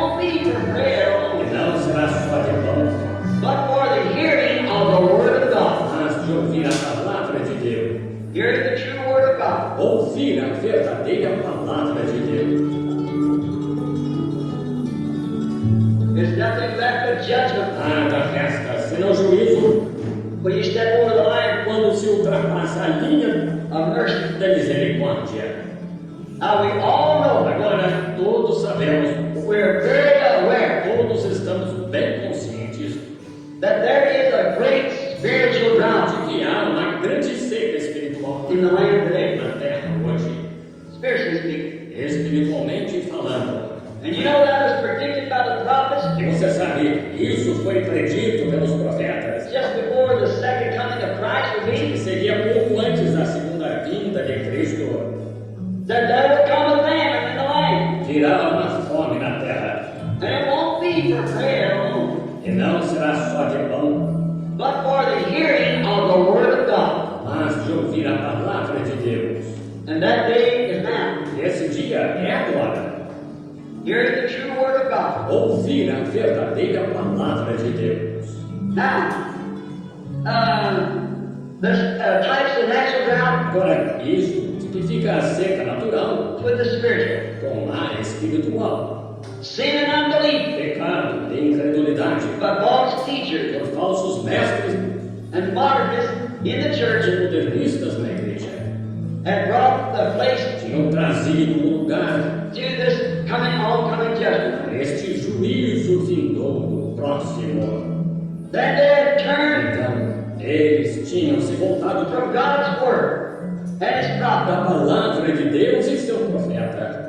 won't be for prayer alone, E não será só de pão, but for the hearing of the Word of God. mas de ouvir a palavra de Deus. Hearing the true Word of God. Ouvir a verdadeira palavra de Deus. There's nothing left but judgment. Nada resta senão juízo When you step over the line quando se ultrapassa a linha of mercy. da misericórdia. Now we all know, Agora todos sabemos, we're very aware todos estamos bem conscientes that there is a great spiritual drought de que há uma grande seca espiritual in the land today, na terra hoje, spiritually speaking. espiritualmente falando. And you know that was predicted by the prophets E você sabe, isso foi predito pelos profetas, just before the second coming of Christ would que be, seria pouco antes da segunda vinda de Cristo. that there would come a famine in the land. Virá uma fome na terra, And it won't be for prayer alone, e não será só de pão, but for the hearing of the Word of God. mas de ouvir a palavra de Deus. And that day is now. E esse dia é agora. Hearing the true Word of God. Ouvir a verdadeira palavra de Deus. Now, there's types of natural drought Agora, isso tipifica a seca natural with the spiritual. com a espiritual. Sin and unbelief Pecado e incredulidade by false teachers por falsos mestres and modernists in the church e modernistas na igreja have brought the place tinham trazido um lugar to this oncoming judgment. para este juízo vindouro próximo. Then they have turned Então, eles tinham se voltado para from God's Word and His a prophet. palavra de Deus e seu profeta.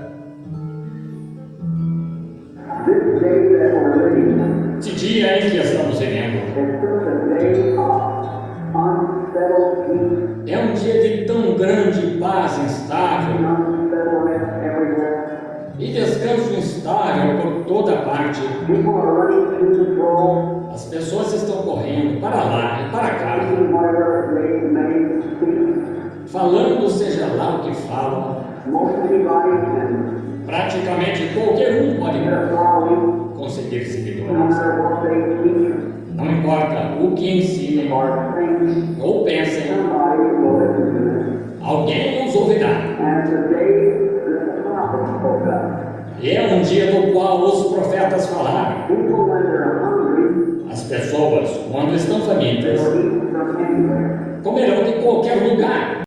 This day that we're living Esse dia em que estamos vivendo is such a day of unsettled peace, é um dia de tão grande paz instável unsettledness everywhere. e descanso instável por toda parte. People are running to and fro, As pessoas estão correndo para lá e para cá, speaking whatever they may speak. falando seja lá o que falam. Most anybody can Praticamente qualquer um pode get a following, conseguir no seguidores. matter what they teach Não importa o que ensinem or think, ou pensem, somebody will listen to them. alguém os ouvirá. And it's a day that the prophets spoke of. E é um dia no qual os profetas falaram. People, when they're hungry, As pessoas, quando estão famintas, will eat from anywhere. comerão de qualquer lugar.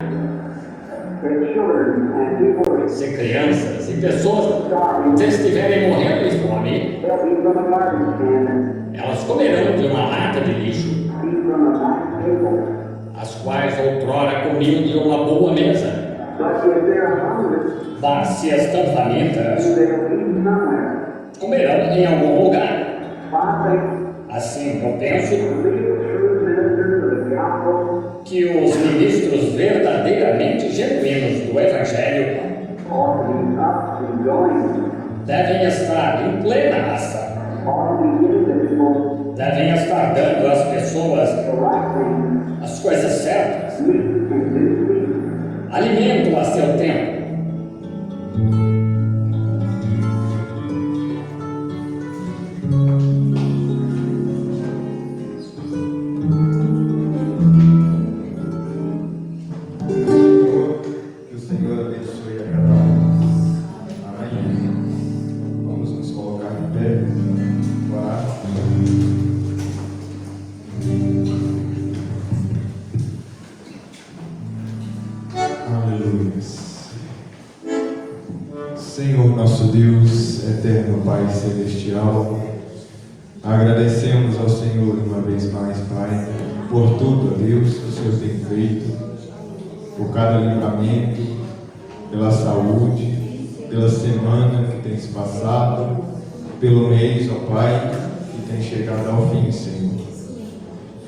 Their children and people Se crianças e pessoas já estiverem morrendo de fome, they'll eat from a garbage can, elas comerão de uma lata de lixo, eat from a nice table. as quais outrora comiam de uma boa mesa. But if they're hungry, Mas se estão famintas, they'll eat somewhere. comerão em algum lugar. I think Assim, eu penso the true ministers of the gospel que os ministros verdadeiramente genuínos do Evangelho ought to be up and going, devem estar em plena ação, ought to be giving the people devem estar dando às pessoas the right things, as coisas certas, meat and due season. alimento a seu tempo. Que o Senhor abençoe a cada um. Amém. Vamos nos colocar em pé. Orar. Aleluia. Senhor nosso Deus, eterno Pai Celestial, agradecemos ao Senhor uma vez mais, Pai, por tudo, ó Deus, que o Senhor tem feito, por cada livramento, pela saúde, pela semana que tem se passado, pelo mês, ó Pai, que tem chegado ao fim, Senhor.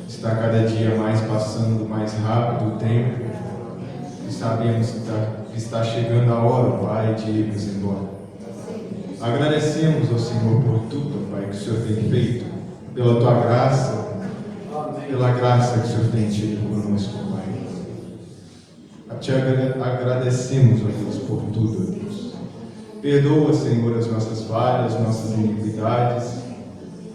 Está cada dia mais passando mais rápido o tempo, e sabemos que está chegando a hora, Pai, de irmos embora. Agradecemos ao Senhor por tudo, Pai, que o Senhor tem feito, pela Tua graça, pela graça que o Senhor tem tido conosco, Pai. Te agradecemos, ó Deus, por tudo, ó Deus. Perdoa, Senhor, as nossas falhas, as nossas iniquidades,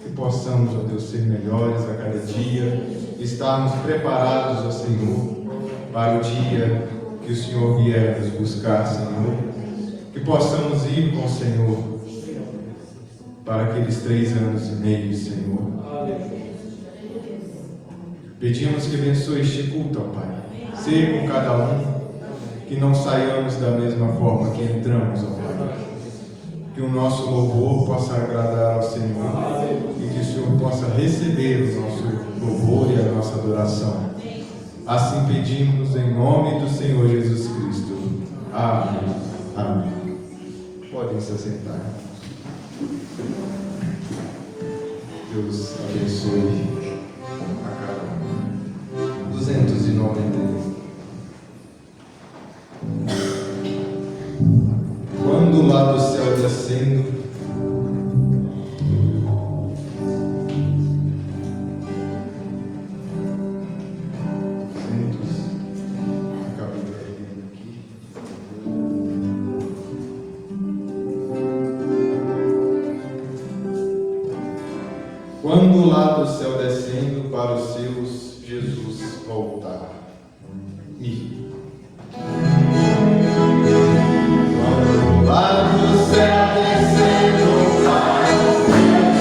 que possamos, ó Deus, ser melhores a cada dia, estarmos preparados, ó Senhor, para o dia que o Senhor vier nos buscar, Senhor, que possamos ir com o Senhor para aqueles 3 anos e meio, Senhor. Pedimos que abençoe este culto, ó Pai. Seja com cada um, que não saiamos da mesma forma que entramos, ó Pai. Que o nosso louvor possa agradar ao Senhor e que o Senhor possa receber o nosso louvor e a nossa adoração. Assim pedimos em nome do Senhor Jesus Cristo. Amém. Amém. Podem se assentar. Deus abençoe a cada um. 291. Quando lá do céu descendo, quando lá do céu descendo para os seus, Jesus voltar. Quando lá do céu descendo para os seus, voltar.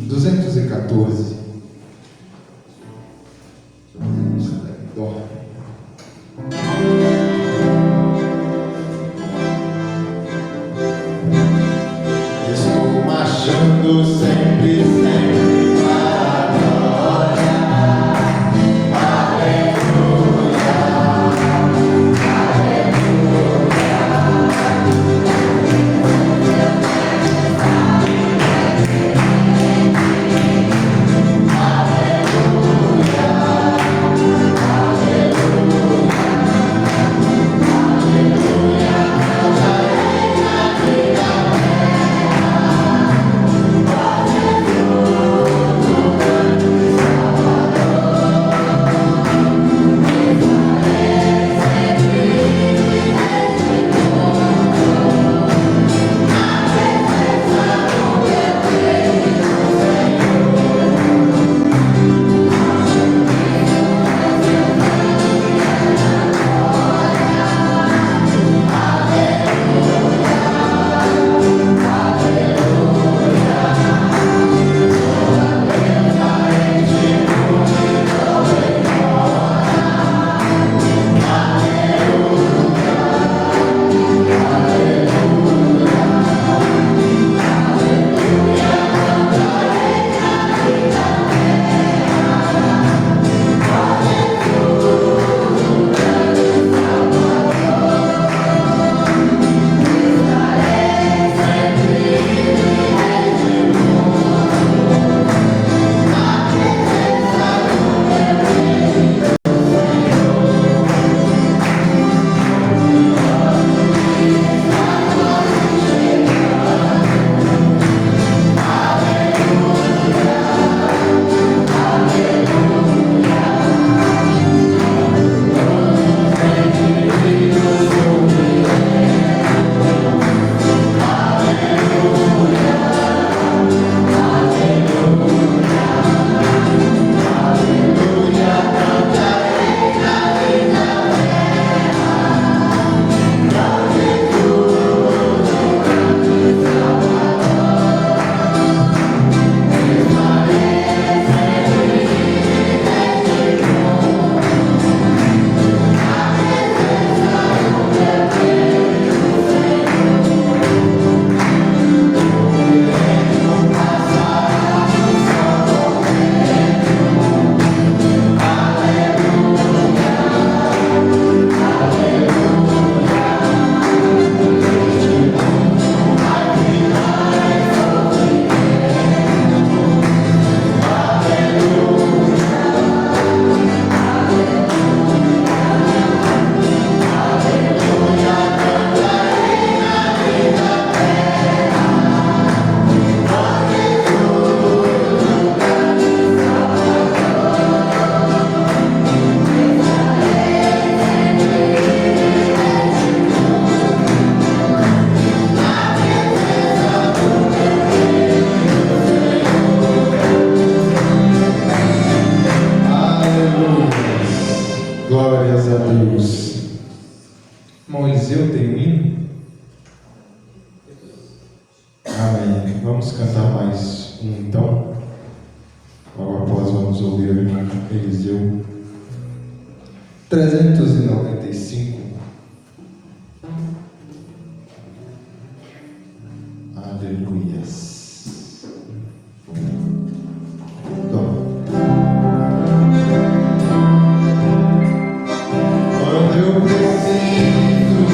214. Dó. Estou marchando sempre, sempre para a glória. Aleluia, glórias a Deus. Moisés tem um hino? Amém. Vamos cantar mais um então. Logo após vamos ouvir o irmão Eliseu. 395. Aleluias. Quando eu preciso,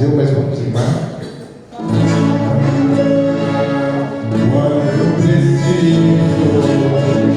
eu, mas vamos embora. Quando eu preciso, chamo Ele.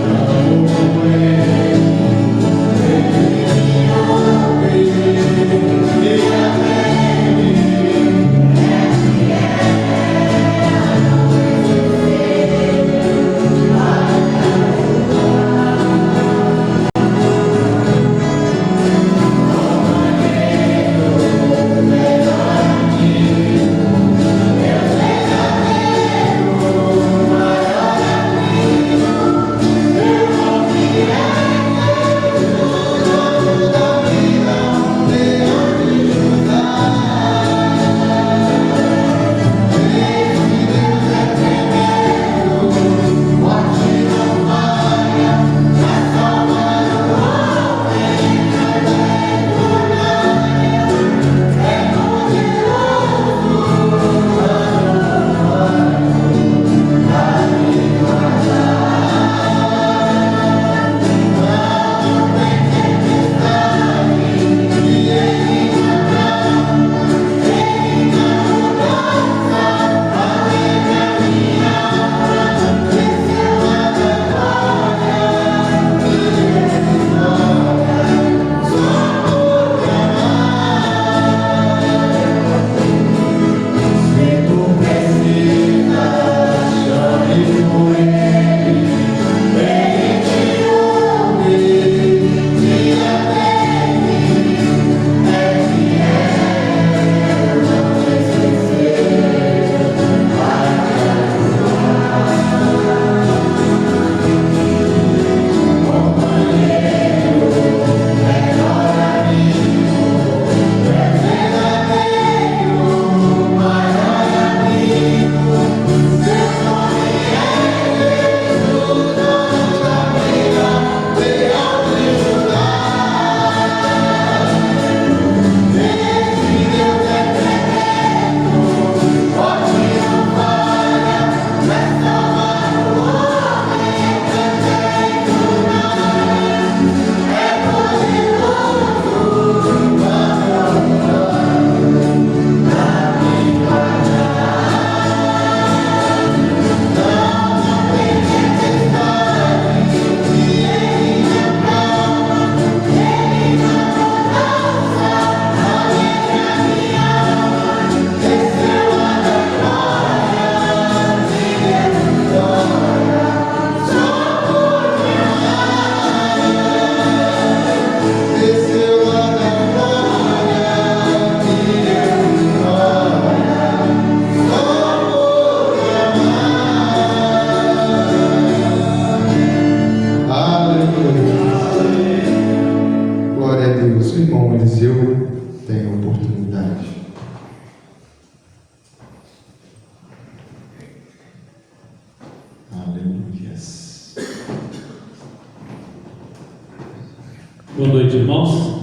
Boa noite, irmãos.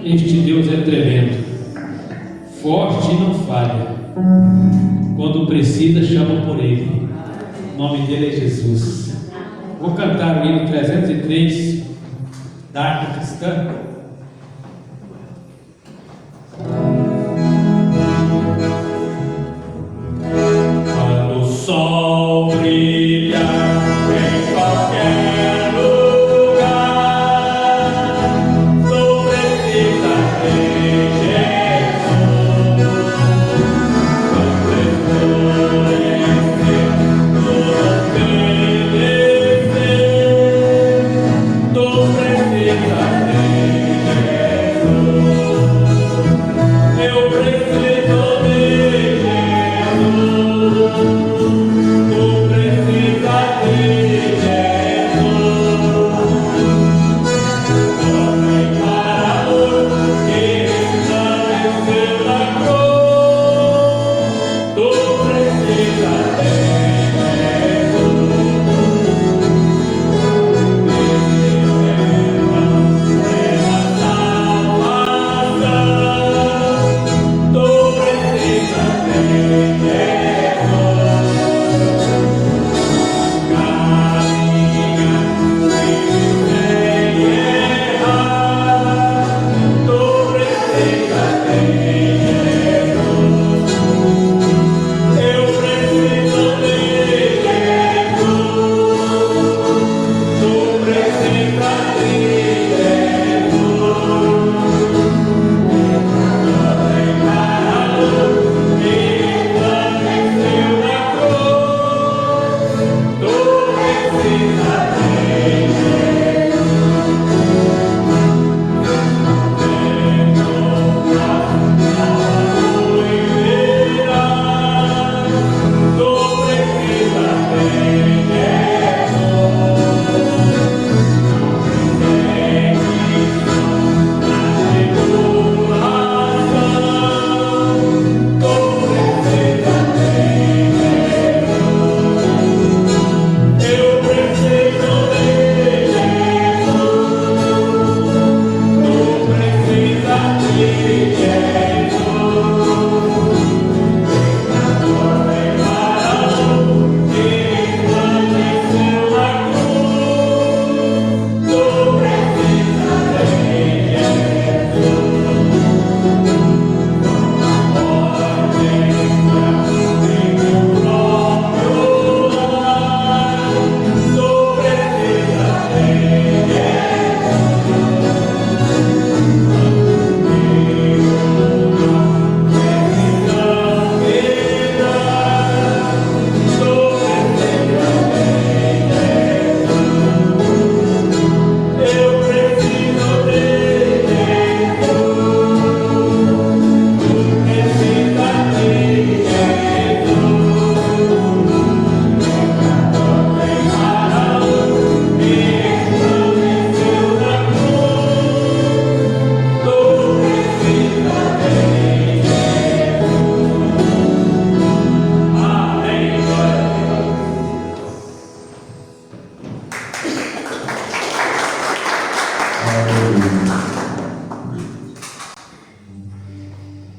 Este Deus é tremendo, forte e não falha. Quando precisa, chama por Ele. O nome dele é Jesus. Vou cantar o hino 303 da Harpa Cristã. Quando o sol brilha em qualquer lugar, tu precisas de Jesus. Quando reconhecer tudo obedecer, tu precisas de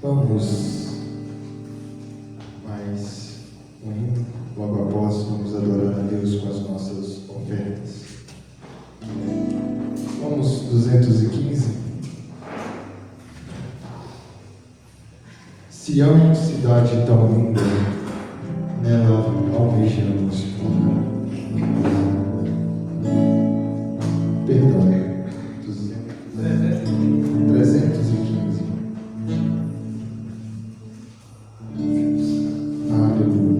Vamos mais logo após, vamos adorar a Deus com as nossas ofertas. Vamos 215. Sião, cidade tão linda, nela almejamos focar. Perdão, 315. Aleluia.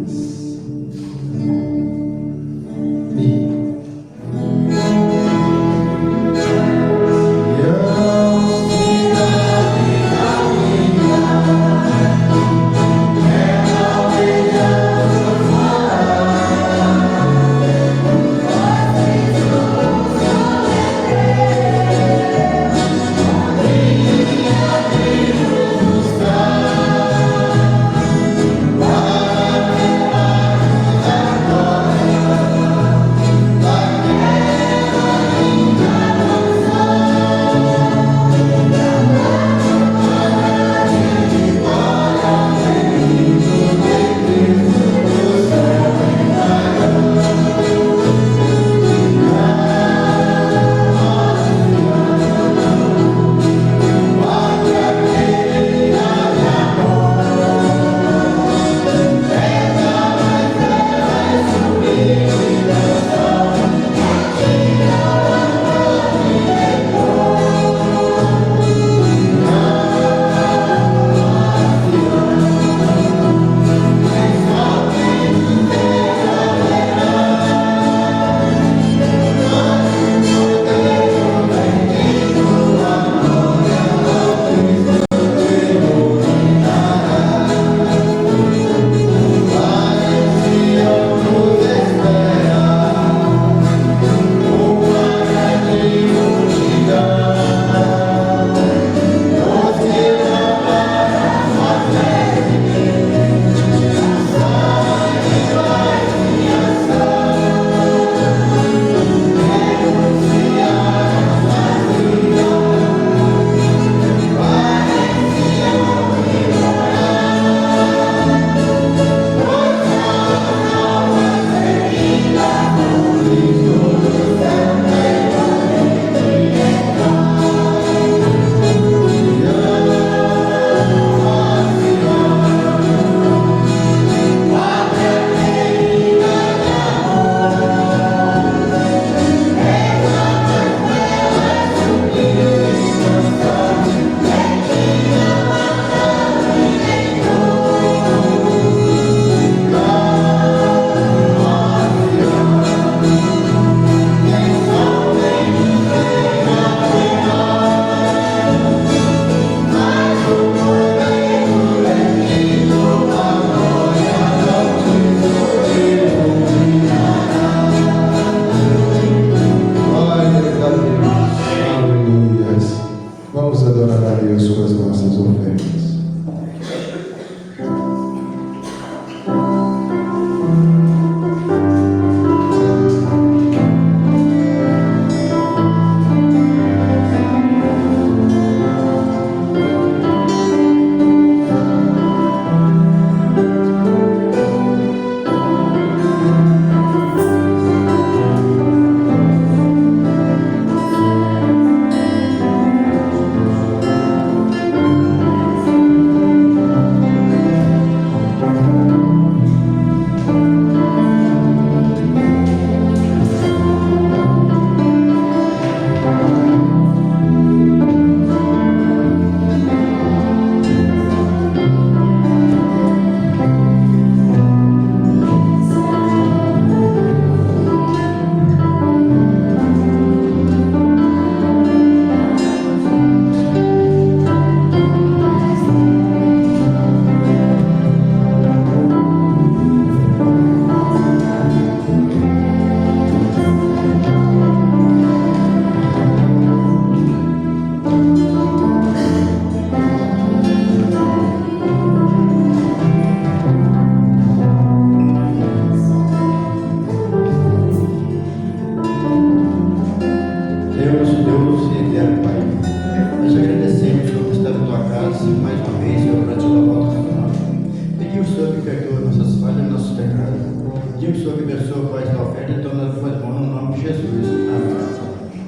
abençoa com esta oferta e toma nas tuas mãos no nome de Jesus. Amém.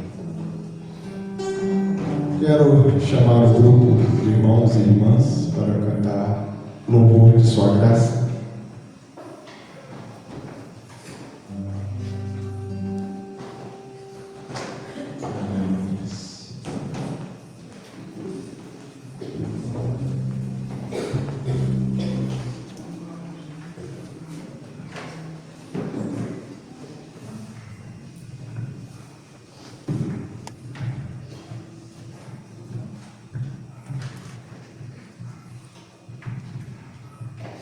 Quero chamar o grupo de irmãos e irmãs para cantar louvor de sua graça.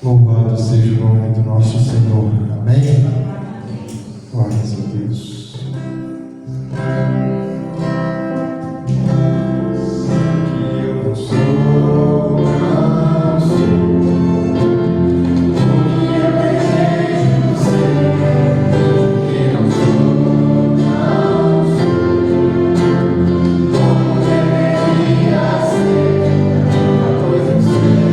Louvado seja o nome do nosso Senhor. Amém? Glórias a Deus. Eu não sou, não sou. Eu desejo ser. Que não sou, não sou. Como deveria ser. A coisa que sei.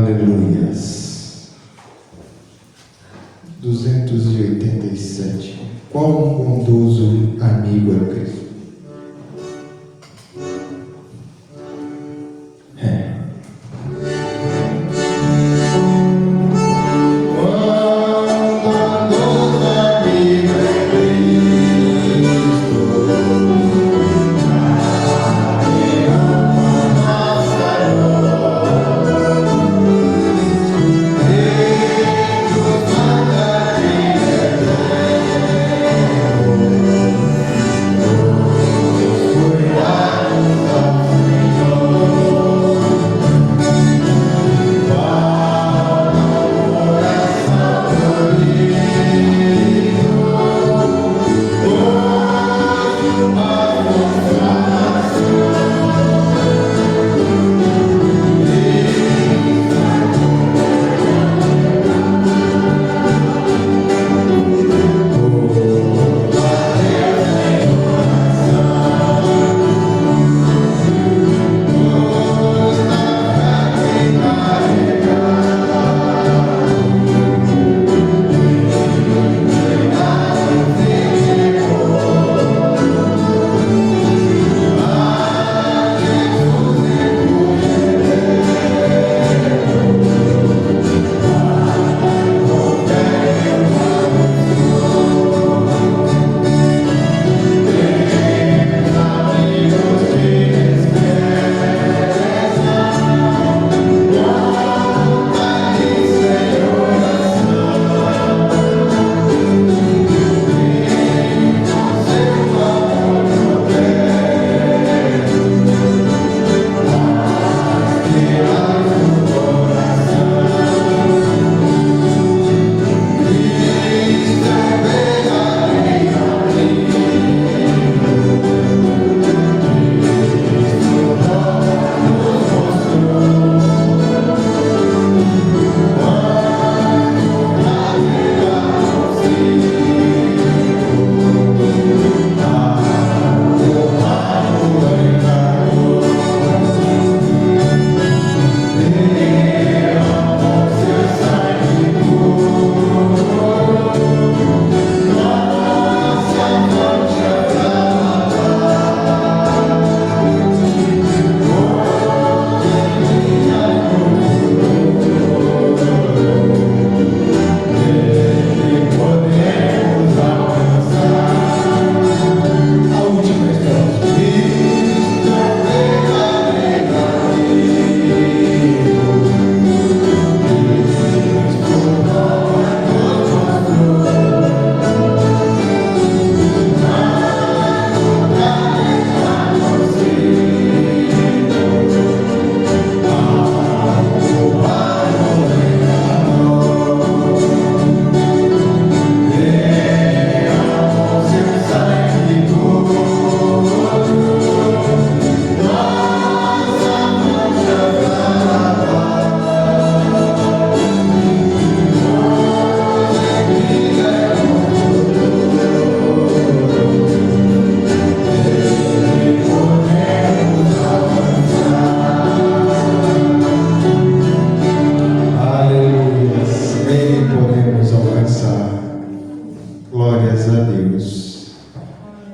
Aleluias. 287. Qual um bondoso amigo é Cristo?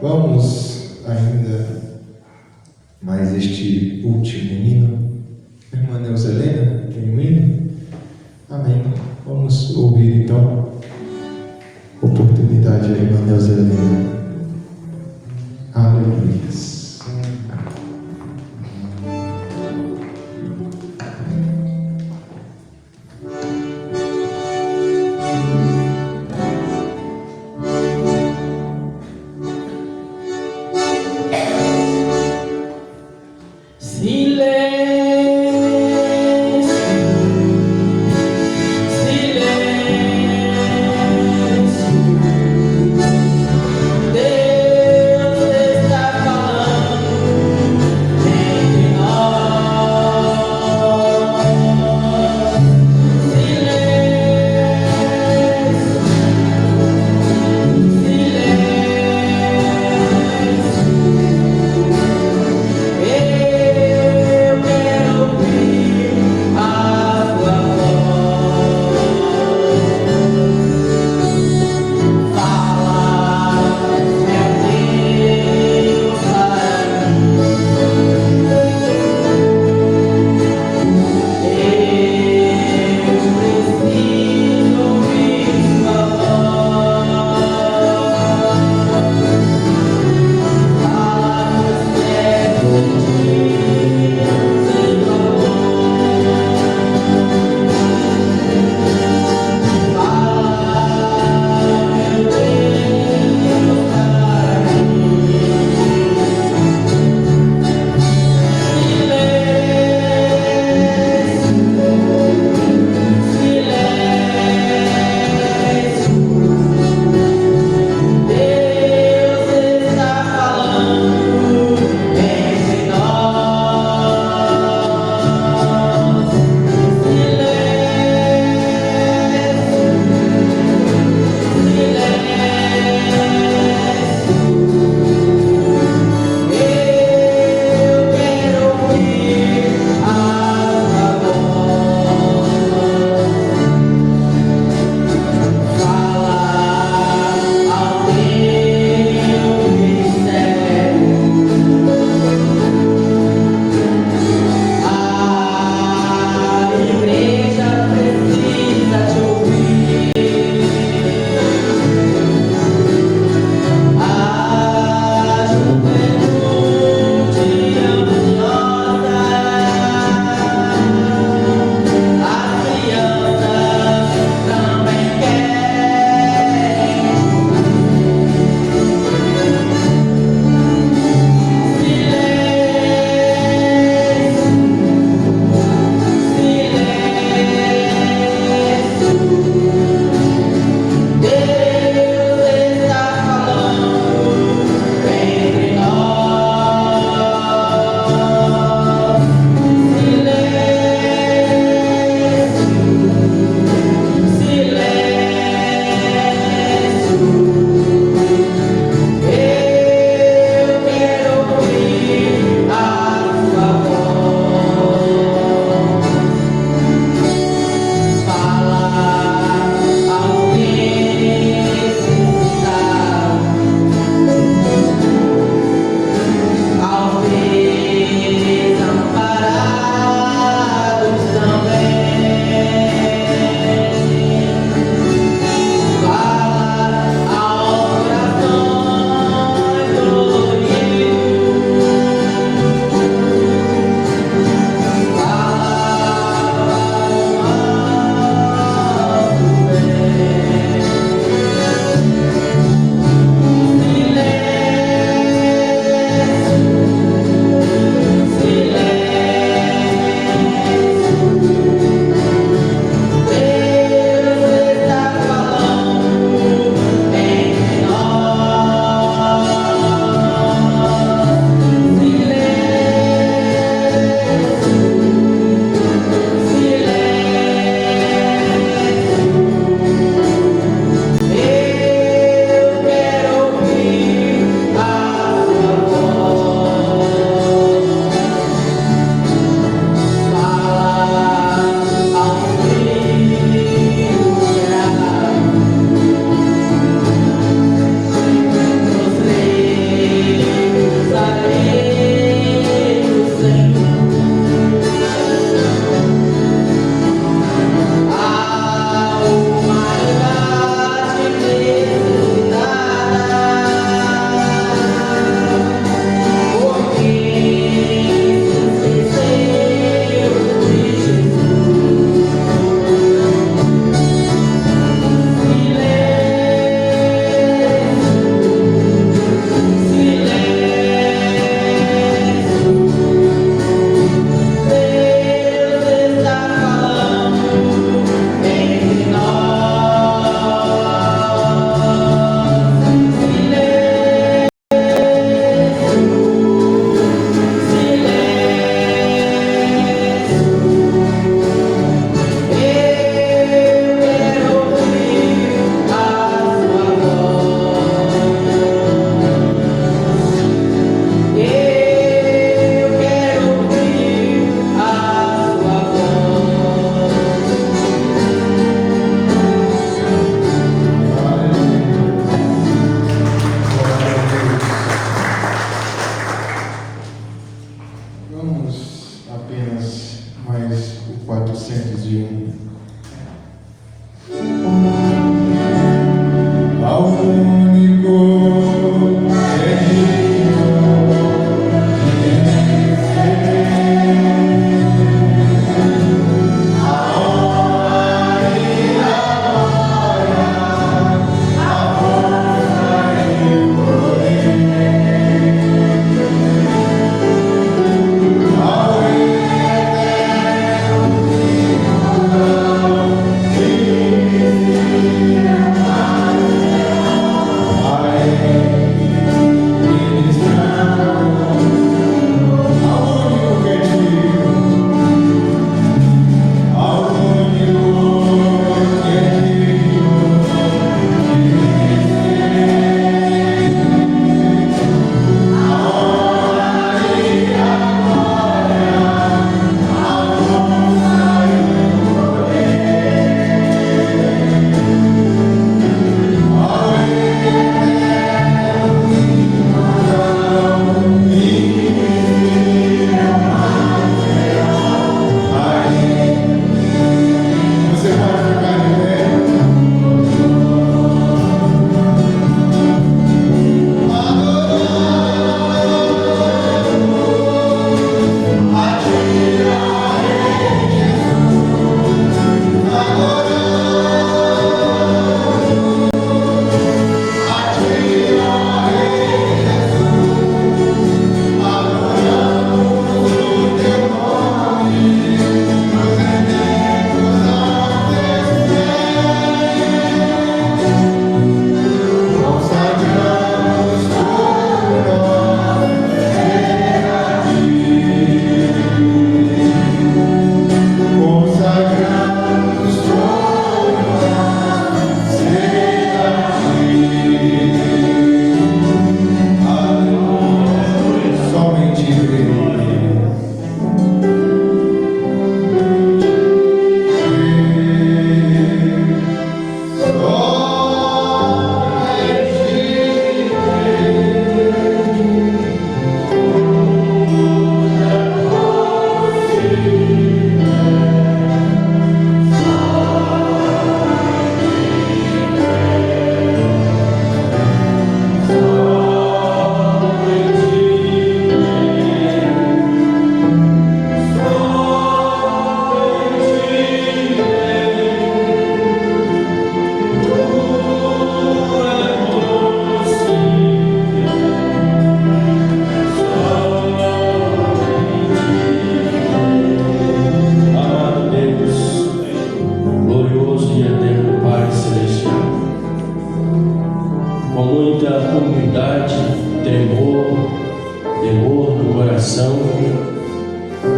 Vamos ainda mais este último hino. Irmã Neuza Helena, tem um hino? Amém. Vamos ouvir então. Oportunidade aí, irmã Neuza Helena. Aleluia. Vamos apenas mais o 401. Ao único é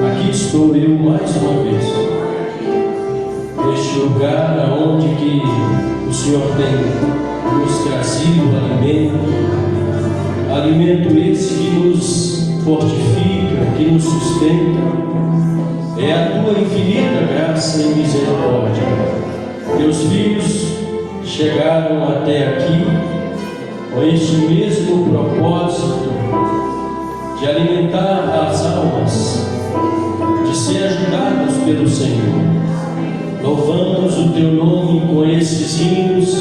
Aqui estou eu mais uma vez, neste lugar aonde que o Senhor tem nos trazido alimento esse que nos fortifica, que nos sustenta. É a tua infinita graça e misericórdia. Teus filhos chegaram até aqui com este mesmo propósito de alimentar as almas, de ser ajudados pelo Senhor. Louvamos o teu nome com esses hinos,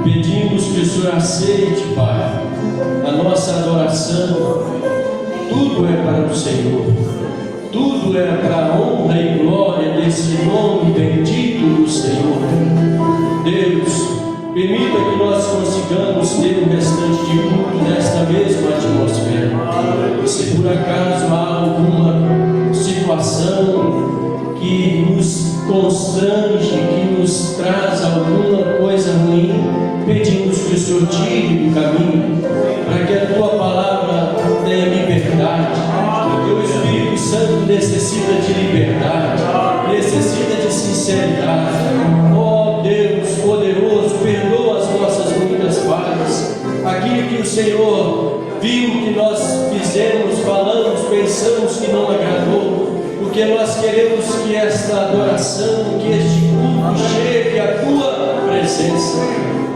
pedimos que o Senhor aceite, Pai, a nossa adoração. Tudo é para o Senhor, tudo é para a honra e glória desse nome bendito do Senhor. Deus, permita que nós consigamos ter o restante de culto nesta mesma atmosfera. Se por acaso há alguma situação que nos constrange, que nos traz alguma coisa ruim, pedimos que o Senhor tire do caminho, para que a tua palavra tenha liberdade. O teu Espírito Santo necessita de liberdade, necessita de sinceridade. Ó Deus poderoso, perdoa as nossas muitas falhas, aquilo que o Senhor viu que nós fizemos, falamos, pensamos que não agradou, porque nós queremos que esta adoração, que este culto chegue à tua presença.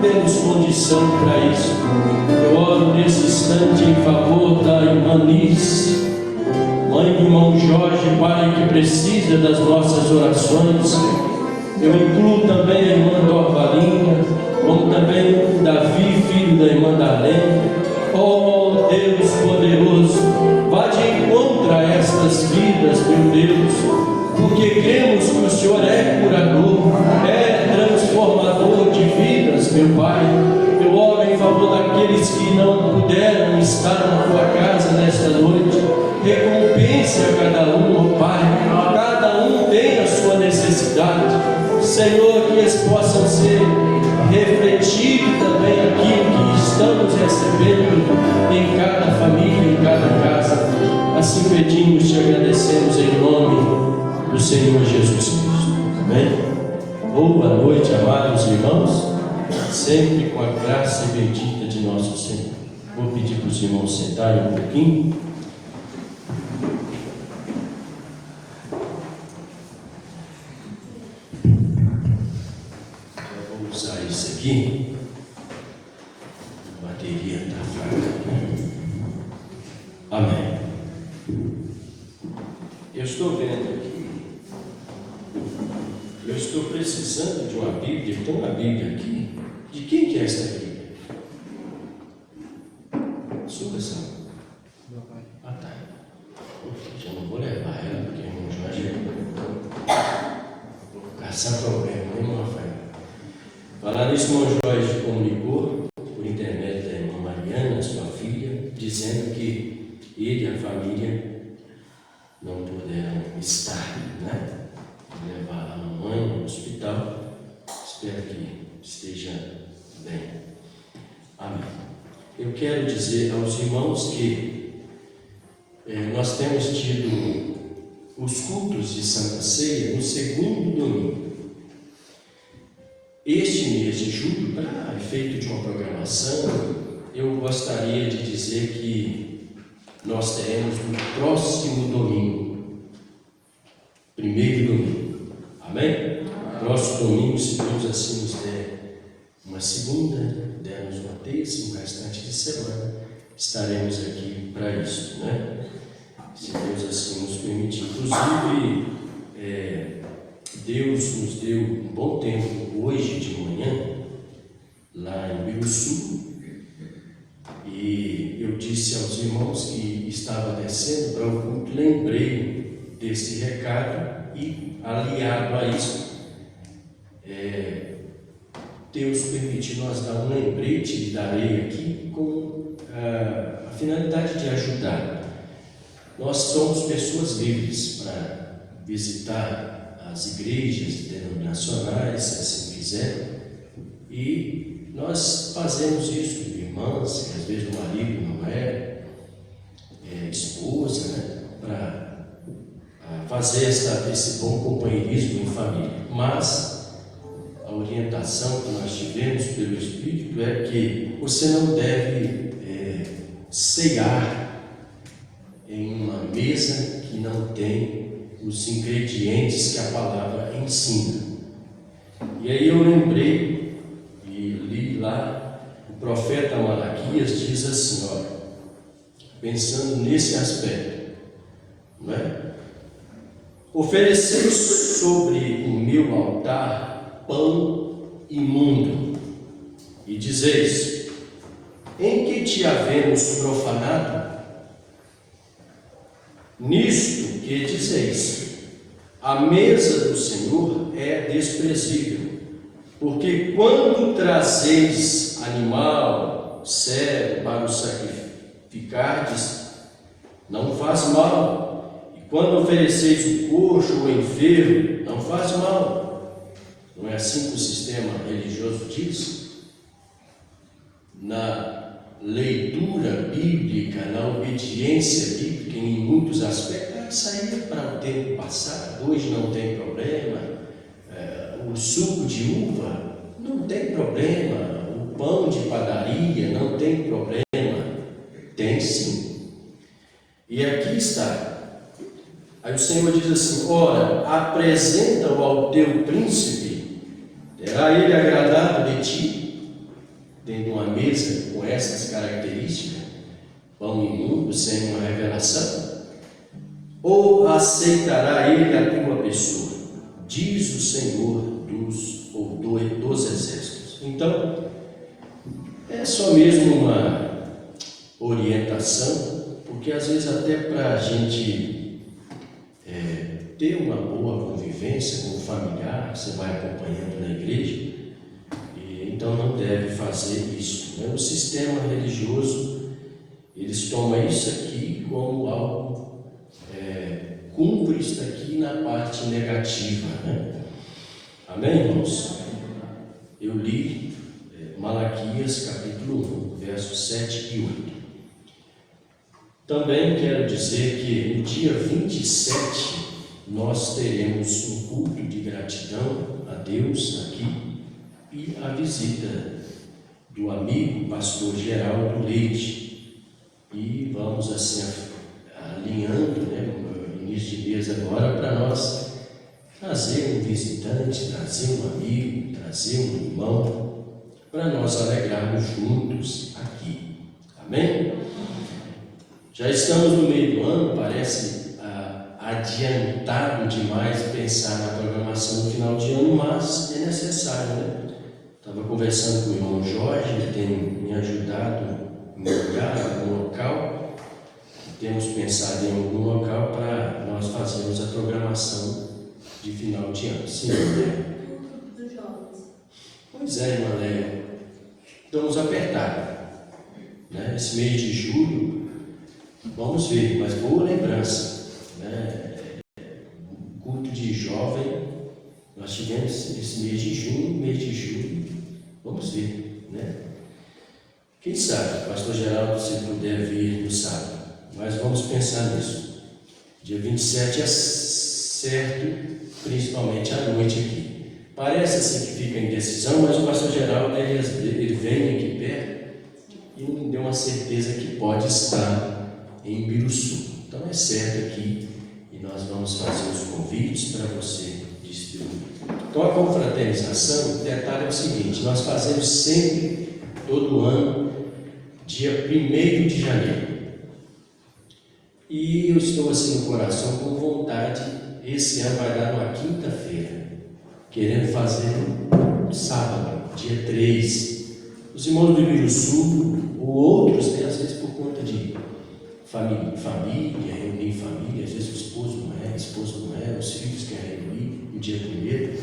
Temos condição para isso. Eu oro nesse instante em favor da irmã Nice. irmão Jorge, Pai, que precisa das nossas orações. Eu incluo também a irmã Dorvalinha, como também o Davi, filho da irmã Darlene. Oh Deus poderoso, vá de encontro a estas vidas, meu Deus, porque cremos que o Senhor é curador, é transformador de vidas, meu Pai. Eu oro em favor daqueles que não puderam estar na tua casa nesta noite. Recompense a cada um, ó Pai. Cada um tem a sua necessidade. Senhor, que eles possam ser refletidos também aquilo que estamos recebendo em cada família, em cada casa. Assim pedimos, te agradecemos em nome do Senhor Jesus Cristo. Amém? Boa noite, amados irmãos, sempre com a graça bendita de nosso Senhor. Vou pedir para os irmãos sentarem um pouquinho. Eu vou usar isso aqui. A bateria está fraca. Amém. Eu estou vendo aqui. Eu estou precisando de uma Bíblia. Tem uma Bíblia aqui. De quem que é esta Bíblia? Sua, São? Meu pai. Ah, tá. Já não vou levar ela, porque o irmão Jorge vou ficar sem problema, né, irmão Rafael? Falar nisso, o irmão Jorge comunicou por intermédio da irmã Mariana, sua filha, dizendo que ele e a família não puderam estar, né? Levar a mamãe no hospital. Espero que esteja bem. Amém. Eu quero dizer aos irmãos que nós temos tido os cultos de Santa Ceia no segundo domingo. Este mês de julho, para efeito de uma programação, eu gostaria de dizer que nós teremos no próximo domingo, primeiro domingo. Amém? Próximo domingo, se Deus assim nos der uma segunda, dermos uma terça, um restante de semana, estaremos aqui para isso, né? Se Deus assim nos permitir. Inclusive, Deus nos deu um bom tempo hoje de manhã, lá em Biruçu, e eu disse aos irmãos que estava descendo para o culto, lembrei desse recado e, aliado a isso, Deus permitiu nós dar um lembrete, e darei aqui, com a finalidade de ajudar. Nós somos pessoas livres para visitar as igrejas denominacionais, se assim quiser, e nós fazemos isso, irmãs, que às vezes o marido não é esposa, né, para fazer esse bom companheirismo em família. Mas a orientação que nós tivemos pelo Espírito é que você não deve ceiar em uma mesa que não tem os ingredientes que a palavra ensina. E aí eu lembrei e li lá, o profeta Malaquias diz assim, olha, pensando nesse aspecto, não é? Oferecei sobre o meu altar pão imundo, e dizeis, em que te havemos profanado? Nisto que dizeis, a mesa do Senhor é desprezível, porque quando trazeis animal cego para o sacrificardes, não faz mal, e quando ofereceis o coxo ou o enfermo, não faz mal. Não é assim que o sistema religioso diz? Na leitura bíblica, na obediência bíblica, em muitos aspectos, isso aí é para o tempo passado, hoje não tem problema, o suco de uva não tem problema, o pão de padaria não tem problema, tem sim. E aqui está, aí o Senhor diz assim, ora, apresenta-o ao teu príncipe, terá ele agradado de ti? Dentro de uma mesa com essas características, pão imundo, sem uma revelação, Ou aceitará ele a tua pessoa? Diz o Senhor dos exércitos. Então, é só mesmo uma orientação, porque às vezes até para a gente ter uma boa convivência com o familiar, você vai acompanhando na igreja, então não deve fazer isso. Né? O sistema religioso, eles tomam isso aqui como algo, cumpre isso aqui na parte negativa. Né? Amém, irmãos? Eu li Malaquias capítulo 1, versos 7 e 8. Também quero dizer que no dia 27 nós teremos um culto de gratidão a Deus aqui e a visita do amigo pastor Geraldo Leite. E vamos assim alinhando, né, no início de mês agora, para nós trazer um visitante, trazer um amigo, trazer um irmão, para nós alegrarmos juntos aqui. Amém? Já estamos no meio do ano, parece adiantado demais pensar na programação do final de ano, mas é necessário, né? Estava conversando com o irmão Jorge, ele tem me ajudado em algum local. Temos pensado em algum local para nós fazermos a programação de final de ano. Sim, dos jovens. Pois é, irmã Leia. Estamos apertados. Né? Esse mês de julho, vamos ver, mas boa lembrança. Né? Culto de jovem, nós tivemos esse mês de junho, mês de julho, vamos ver, né? Quem sabe, pastor Geraldo, se puder vir no sábado, mas vamos pensar nisso. Dia 27 é certo, principalmente à noite aqui. Parece assim que fica em decisão, mas o pastor Geraldo, ele vem aqui perto e me deu uma certeza que pode estar em Biruçu. Então é certo aqui e nós vamos fazer os convites para você distribuir. Então a confraternização, o detalhe é o seguinte: nós fazemos sempre, todo ano, dia 1º de janeiro. E eu estou assim no coração com vontade, esse ano vai dar numa quinta-feira, querendo fazer sábado, dia 3. Os irmãos do Biruçu, ou outros, né, às vezes por conta de família, reunir família, às vezes o esposo não é, a esposa não é, os filhos querem reunir no dia 1º,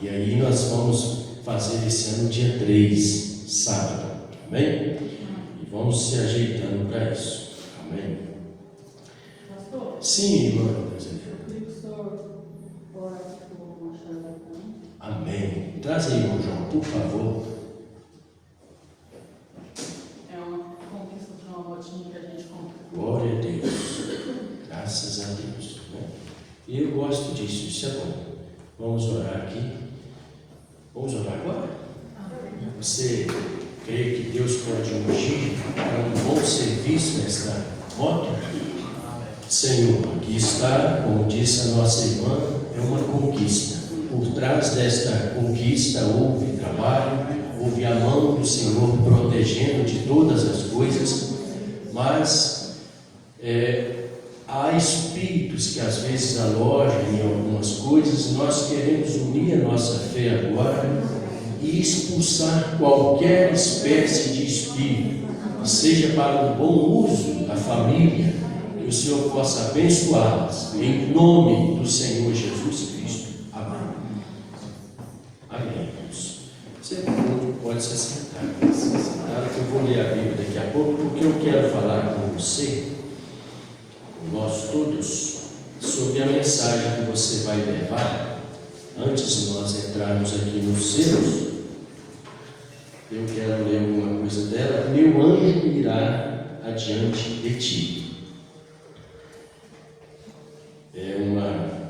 e aí nós vamos fazer esse ano dia 3, sábado, amém? E vamos se ajeitando para isso, amém? Pastor? Sim, irmã. Eu queria que o senhor orasse por uma chave. Amém. Traz aí, irmão João, por favor. É uma conquista de uma rotina que a gente conquista. Glória a Deus. Graças a Deus. Né? E eu gosto disso, isso é bom. Vamos orar aqui. Vamos orar agora? Você crê que Deus pode ungir para um bom serviço nesta moto? Senhor, aqui está, como disse a nossa irmã, é uma conquista. Por trás desta conquista houve trabalho, houve a mão do Senhor protegendo de todas as coisas, mas há espíritos que às vezes alojam em algumas coisas. Nós queremos unir a nossa fé agora e expulsar qualquer espécie de espírito, que seja para o bom uso da família, que o Senhor possa abençoá-las, em nome do Senhor Jesus Cristo. Amém. Amém, irmãos. Você pode se sentar, que eu vou ler a Bíblia daqui a pouco, porque eu quero falar com você, com nós todos, sobre a mensagem que você vai levar. Antes de nós entrarmos aqui nos selos, eu quero ler alguma coisa dela. Meu anjo irá adiante de ti. É uma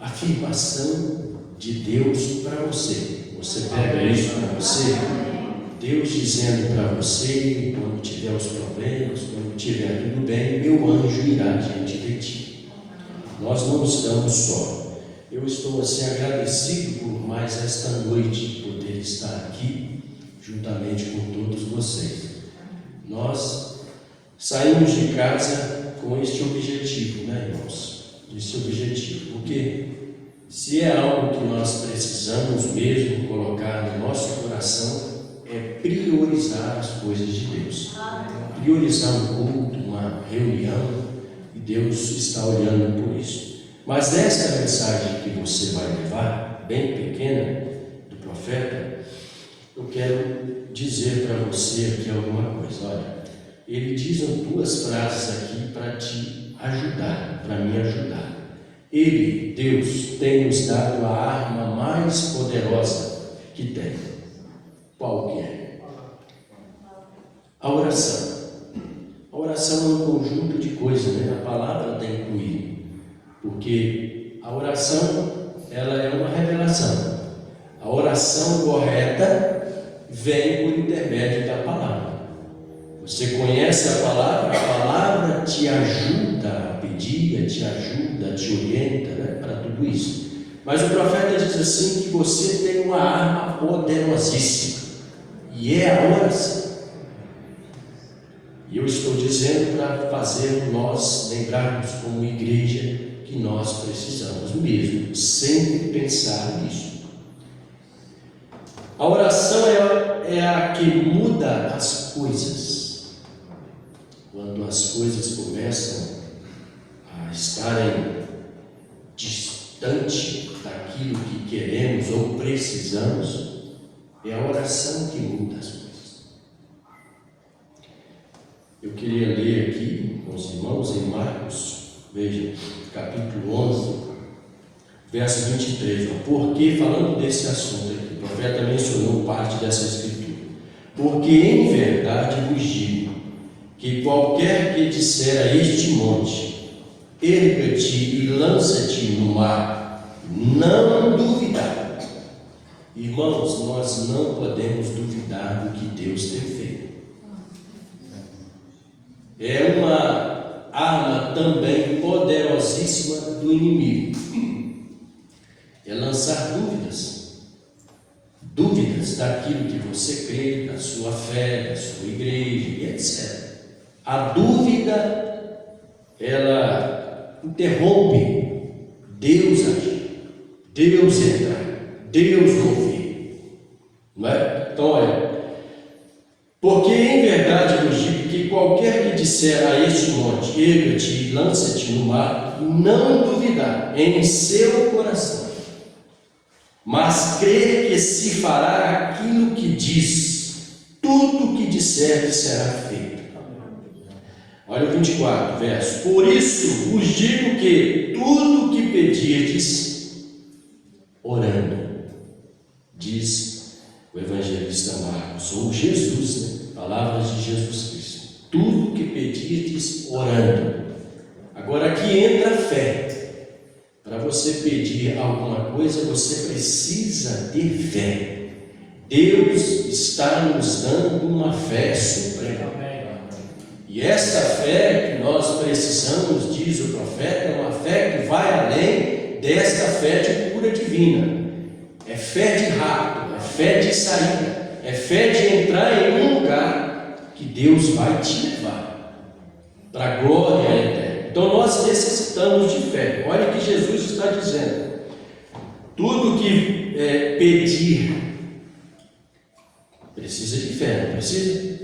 afirmação de Deus para você. Você pega isso para você? Deus dizendo para você, quando tiver os problemas, quando tiver tudo bem, meu anjo irá diante de ti. Nós não estamos só. Eu estou assim agradecido por mais esta noite poder estar aqui juntamente com todos vocês. Nós saímos de casa com este objetivo. esse objetivo. Porque se é algo que nós precisamos mesmo colocar no nosso coração, é priorizar as coisas de Deus. Priorizar um culto, uma reunião, e Deus está olhando por isso. Mas esta mensagem que você vai levar, bem pequena, do profeta, eu quero dizer para você aqui alguma coisa. Olha, ele diz duas frases aqui para te ajudar, para me ajudar. Ele, Deus, tem nos dado a arma mais poderosa que tem. Qual que é? A oração. A oração é um conjunto de coisas, né? A palavra tem que incluir, porque a oração, ela é uma revelação. A oração correta vem por intermédio da palavra. Você conhece a palavra te ajuda a pedir, te ajuda, te orienta, né, para tudo isso. Mas o profeta diz assim que você tem uma arma poderosíssima, e é a oração. E eu estou dizendo para fazer nós lembrarmos como igreja que nós precisamos mesmo sempre pensar nisso. A oração é a que muda as coisas. Quando as coisas começam a estarem distante daquilo que queremos ou precisamos, é a oração que muda as coisas. Eu queria ler aqui com os irmãos em Marcos, veja, capítulo 11, verso 23. Porque, falando desse assunto aqui, o profeta mencionou parte dessa escritura. Porque em verdade vos digo que qualquer que disser a este monte, erga-te e lança-te no mar, não duvidar. Irmãos, nós não podemos duvidar do que Deus tem feito. É uma arma também poderosíssima do inimigo. É lançar dúvidas daquilo que você crê, da sua fé, da sua igreja e etc. A dúvida, ela interrompe Deus agir, Deus entrar, Deus ouvir. Não é? Então, olha, porque em verdade eu digo que qualquer que disser a este monte, erga-te e lança-te no mar, não duvidar em seu coração, mas crer que se fará aquilo que diz, tudo o que disser será feito. Olha o 24, verso. Por isso vos digo que tudo o que pedirdes, orando, diz o evangelista Marcos, ou Jesus, né? Palavras de Jesus Cristo. Tudo o que pedirdes, orando. Agora aqui entra a fé. Para você pedir alguma coisa, você precisa ter fé. Deus está nos dando uma fé suprema. E essa fé que nós precisamos, diz o profeta, é uma fé que vai além desta fé de cura divina. É fé de rapto, é fé de saída, é fé de entrar em um lugar que Deus vai te levar para a glória eterna. Então nós necessitamos de fé. Olha o que Jesus está dizendo. Tudo que pedir precisa de fé, não precisa?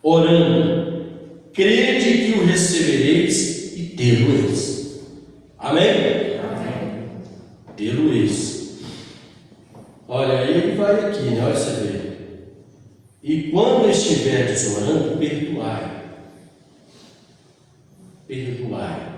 Orando, crede que o recebereis e tê-lo-eis. Amém? Amém. Tê-lo-eis. Olha, aí ele vai aqui, né? Olha você vê. E quando estiverdes orando, perdoai. Perdoai.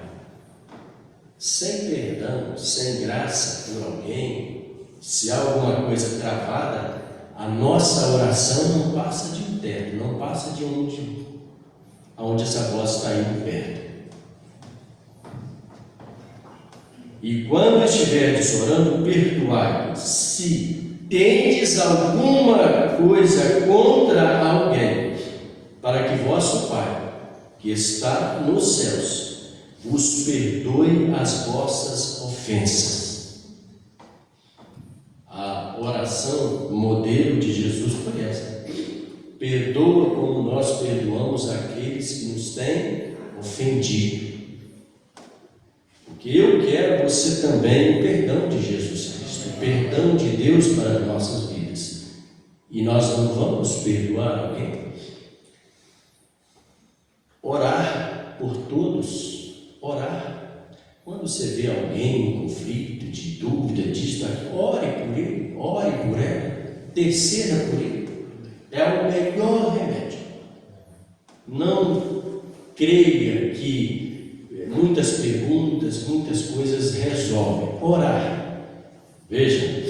Sem perdão, sem graça por alguém, se há alguma coisa travada, a nossa oração não passa de um teto, não passa de onde essa voz está indo perto. E quando estiverdes orando, perdoai, se tendes alguma coisa contra alguém, para que vosso Pai, que está nos céus, vos perdoe as vossas ofensas. A oração modelo de Jesus foi essa: perdoa como nós perdoamos aqueles que nos têm ofendido. você também o perdão de Jesus Cristo, o perdão de Deus para as nossas vidas. E nós não vamos perdoar alguém? Orar por todos, orar. Quando você vê alguém em conflito, de dúvida, disso, daquilo, ore por ele, ore por ela, interceda por ele. É o melhor remédio. Não creia que muitas perguntas, muitas coisas resolvem. Orar. Veja.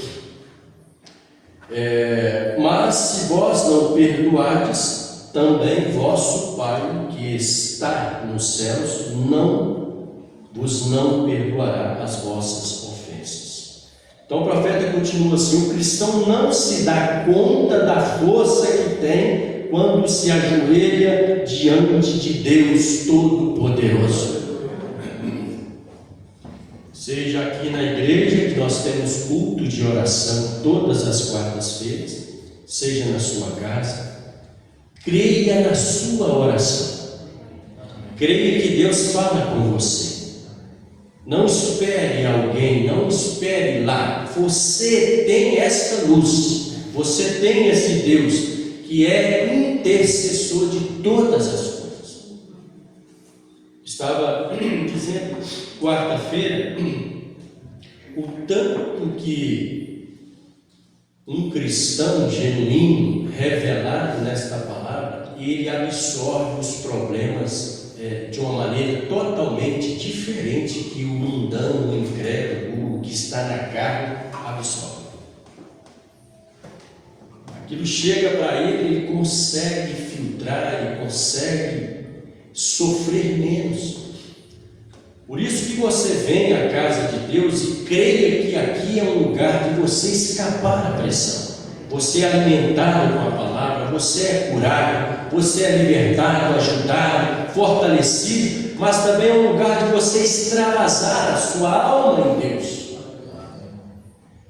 Mas se vós não perdoardes, também vosso Pai que está nos céus vos não perdoará as vossas ofensas. Então o profeta continua assim: o cristão não se dá conta da força que tem quando se ajoelha diante de Deus Todo-Poderoso. Seja aqui na igreja, que nós temos culto de oração todas as quartas-feiras, seja na sua casa, creia na sua oração, creia que Deus fala com você. Não espere alguém, não espere lá. Você tem esta luz, você tem esse Deus que é intercessor de todas as coisas. Estava dizendo quarta-feira o tanto que um cristão genuíno, revelado nesta palavra, ele absorve os problemas de uma maneira totalmente diferente que o mundano, o incrédulo, o que está na carne, absorve. Aquilo chega para ele, ele consegue filtrar, ele consegue sofrer menos. Por isso que você vem à casa de Deus e creia que aqui é um lugar de você escapar da pressão. Você é alimentado com a palavra, você é curado, você é libertado, ajudado, fortalecido, mas também é um lugar de você extravasar a sua alma em Deus.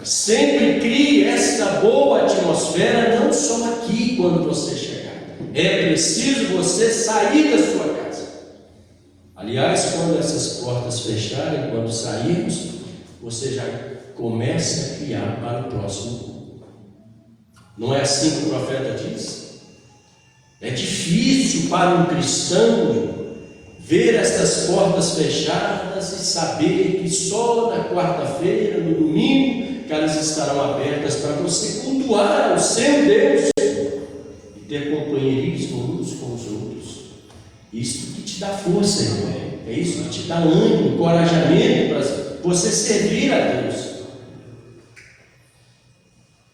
Sempre crie esta boa atmosfera, não só aqui quando você chegar. É preciso você sair da sua casa. Aliás, quando essas portas fecharem, quando sairmos, você já começa a criar para o próximo culto. Não é assim que o profeta diz? É difícil para um cristão ver estas portas fechadas e saber que só na quarta-feira, no domingo, que elas estarão abertas para você cultuar o seu Deus e ter companheirismo uns com os outros. Isso que te dá força, irmão. É isso que te dá ânimo, encorajamento para você servir a Deus.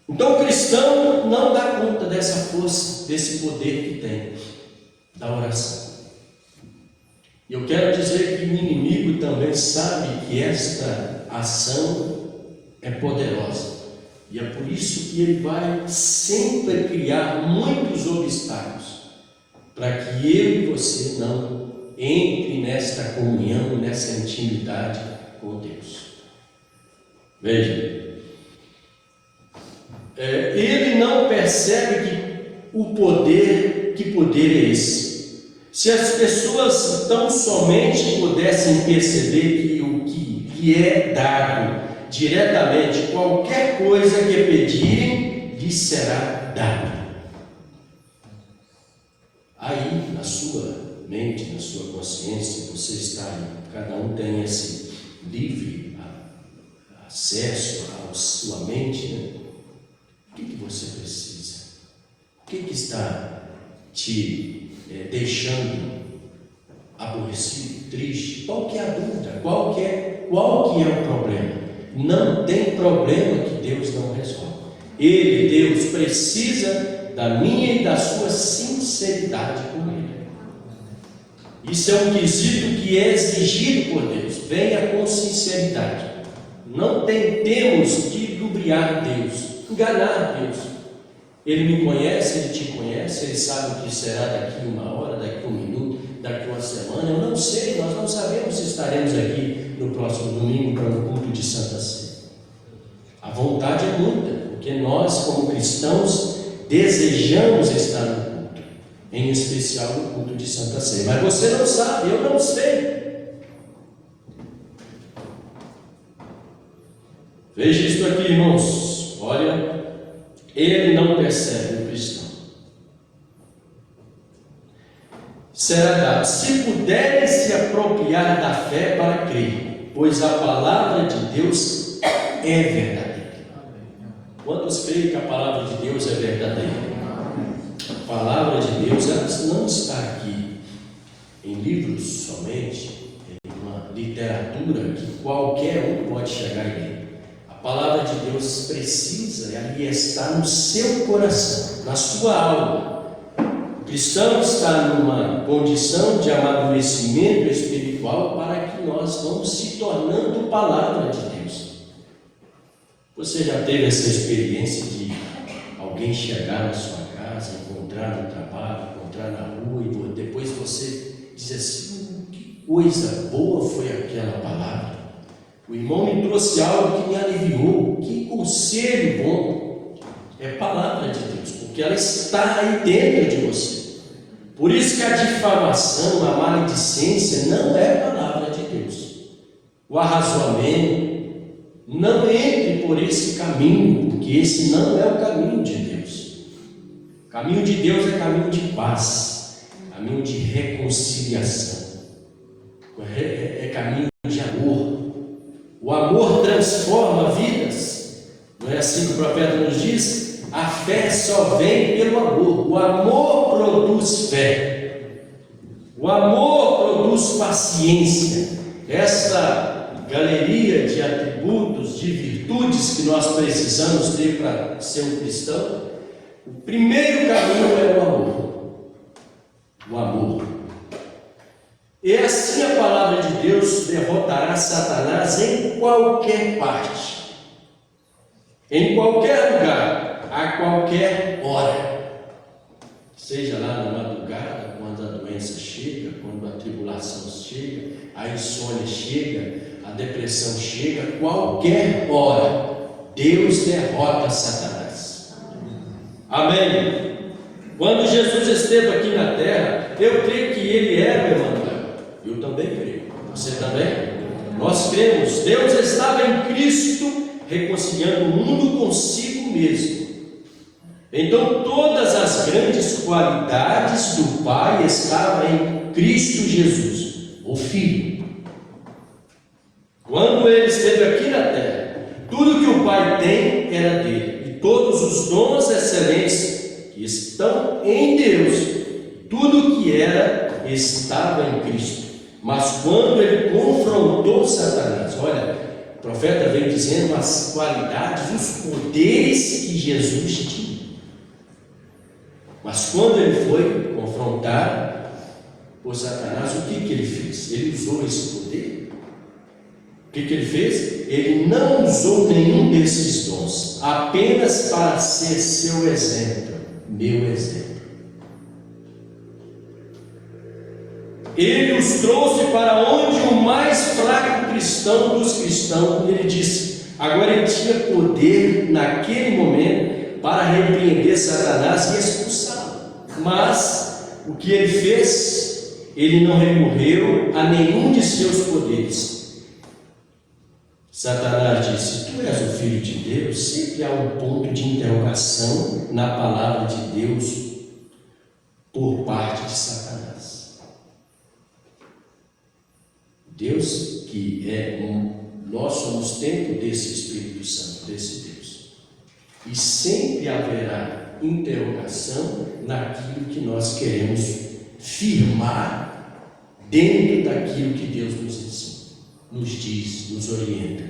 Então o cristão não dá conta dessa força, desse poder que tem, da oração. E eu quero dizer que o inimigo também sabe que esta ação é poderosa. E é por isso que ele vai sempre criar muitos obstáculos para que eu e você não entre nesta comunhão, nessa intimidade com Deus. Veja, ele não percebe que poder é esse. Se as pessoas tão somente pudessem perceber que o que é dado diretamente, qualquer coisa que pedirem, lhes será dado. Aí, na sua mente, na sua consciência, você está aí, cada um tem esse livre acesso à sua mente, né? O que você precisa? O que está te deixando aborrecido, triste? Qual que é a dúvida? Qual que é o problema? Não tem problema que Deus não resolve. Ele, Deus, precisa da minha e da sua sinceridade com Ele. Isso é um quesito que é exigido por Deus. Venha com sinceridade. Não tentemos de lubriar Deus, enganar Deus. Ele me conhece, Ele te conhece, Ele sabe o que será daqui uma hora, daqui um minuto, daqui uma semana. Eu não sei, nós não sabemos se estaremos aqui no próximo domingo para o culto de Santa Ceia. A vontade é muita, porque nós, como cristãos, desejamos estar no culto, em especial no culto de Santa Ceia. Mas você não sabe, eu não sei. Veja isso aqui, irmãos. Olha, ele não percebe o cristão. Será dado, se puderem se apropriar da fé para crer, pois a palavra de Deus é verdadeira. Quantos creem que a palavra de Deus é verdadeira? A palavra de Deus, ela não está aqui em livros somente, em uma literatura que qualquer um pode chegar e ler. A palavra de Deus precisa ali estar no seu coração, na sua alma. O cristão está numa condição de amadurecimento espiritual para que nós vamos se tornando palavra de Deus. Você já teve essa experiência de alguém chegar na sua casa, encontrar no trabalho, encontrar na rua e depois você diz assim: que coisa boa foi aquela palavra. O irmão me trouxe algo que me aliviou. Que conselho bom. É palavra de Deus, porque ela está aí dentro de você. Por isso que a difamação, a maledicência não é palavra de Deus. O arrazoamento, não entre por esse caminho, porque esse não é o caminho de Deus. O caminho de Deus é caminho de paz, caminho de reconciliação, é caminho de amor. O amor transforma vidas. Não é assim que o profeta nos diz? A fé só vem pelo amor. O amor produz fé. O amor produz paciência. Essa galeria de atributos, de virtudes que nós precisamos ter para ser um cristão, o primeiro caminho é o amor. O amor. E assim a palavra de Deus derrotará Satanás em qualquer parte, em qualquer lugar, a qualquer hora. Seja lá na madrugada, quando a doença chega, quando a tribulação chega, a insônia chega, a depressão chega, qualquer hora, Deus derrota Satanás. Amém? Quando Jesus esteve aqui na terra, eu creio que ele era o Emmanuel. Eu também creio. Você também? Nós cremos. Deus estava em Cristo, reconciliando o mundo consigo mesmo. Então todas as grandes qualidades do Pai estavam em Cristo Jesus, o Filho. Quando ele esteve aqui na terra, tudo que o Pai tem era dele, e todos os dons excelentes que estão em Deus, tudo que era estava em Cristo. Mas quando ele confrontou Satanás, olha, o profeta vem dizendo as qualidades, os poderes que Jesus tinha. Mas quando ele foi confrontar por Satanás, o que ele fez? Ele usou esse poder? O que ele fez? Ele não usou nenhum desses dons, apenas para ser seu exemplo, meu exemplo. Ele os trouxe para onde o mais fraco cristão dos cristãos, ele disse. Agora ele tinha poder naquele momento para repreender Satanás e expulsá-lo. Mas o que ele fez? Ele não recorreu a nenhum de seus poderes. Satanás disse: tu és o Filho de Deus. Sempre há um ponto de interrogação na palavra de Deus por parte de Satanás. Deus que nós somos templo desse Espírito Santo, desse Deus. E sempre haverá interrogação naquilo que nós queremos firmar dentro daquilo que Deus nos ensina, nos diz, nos orienta.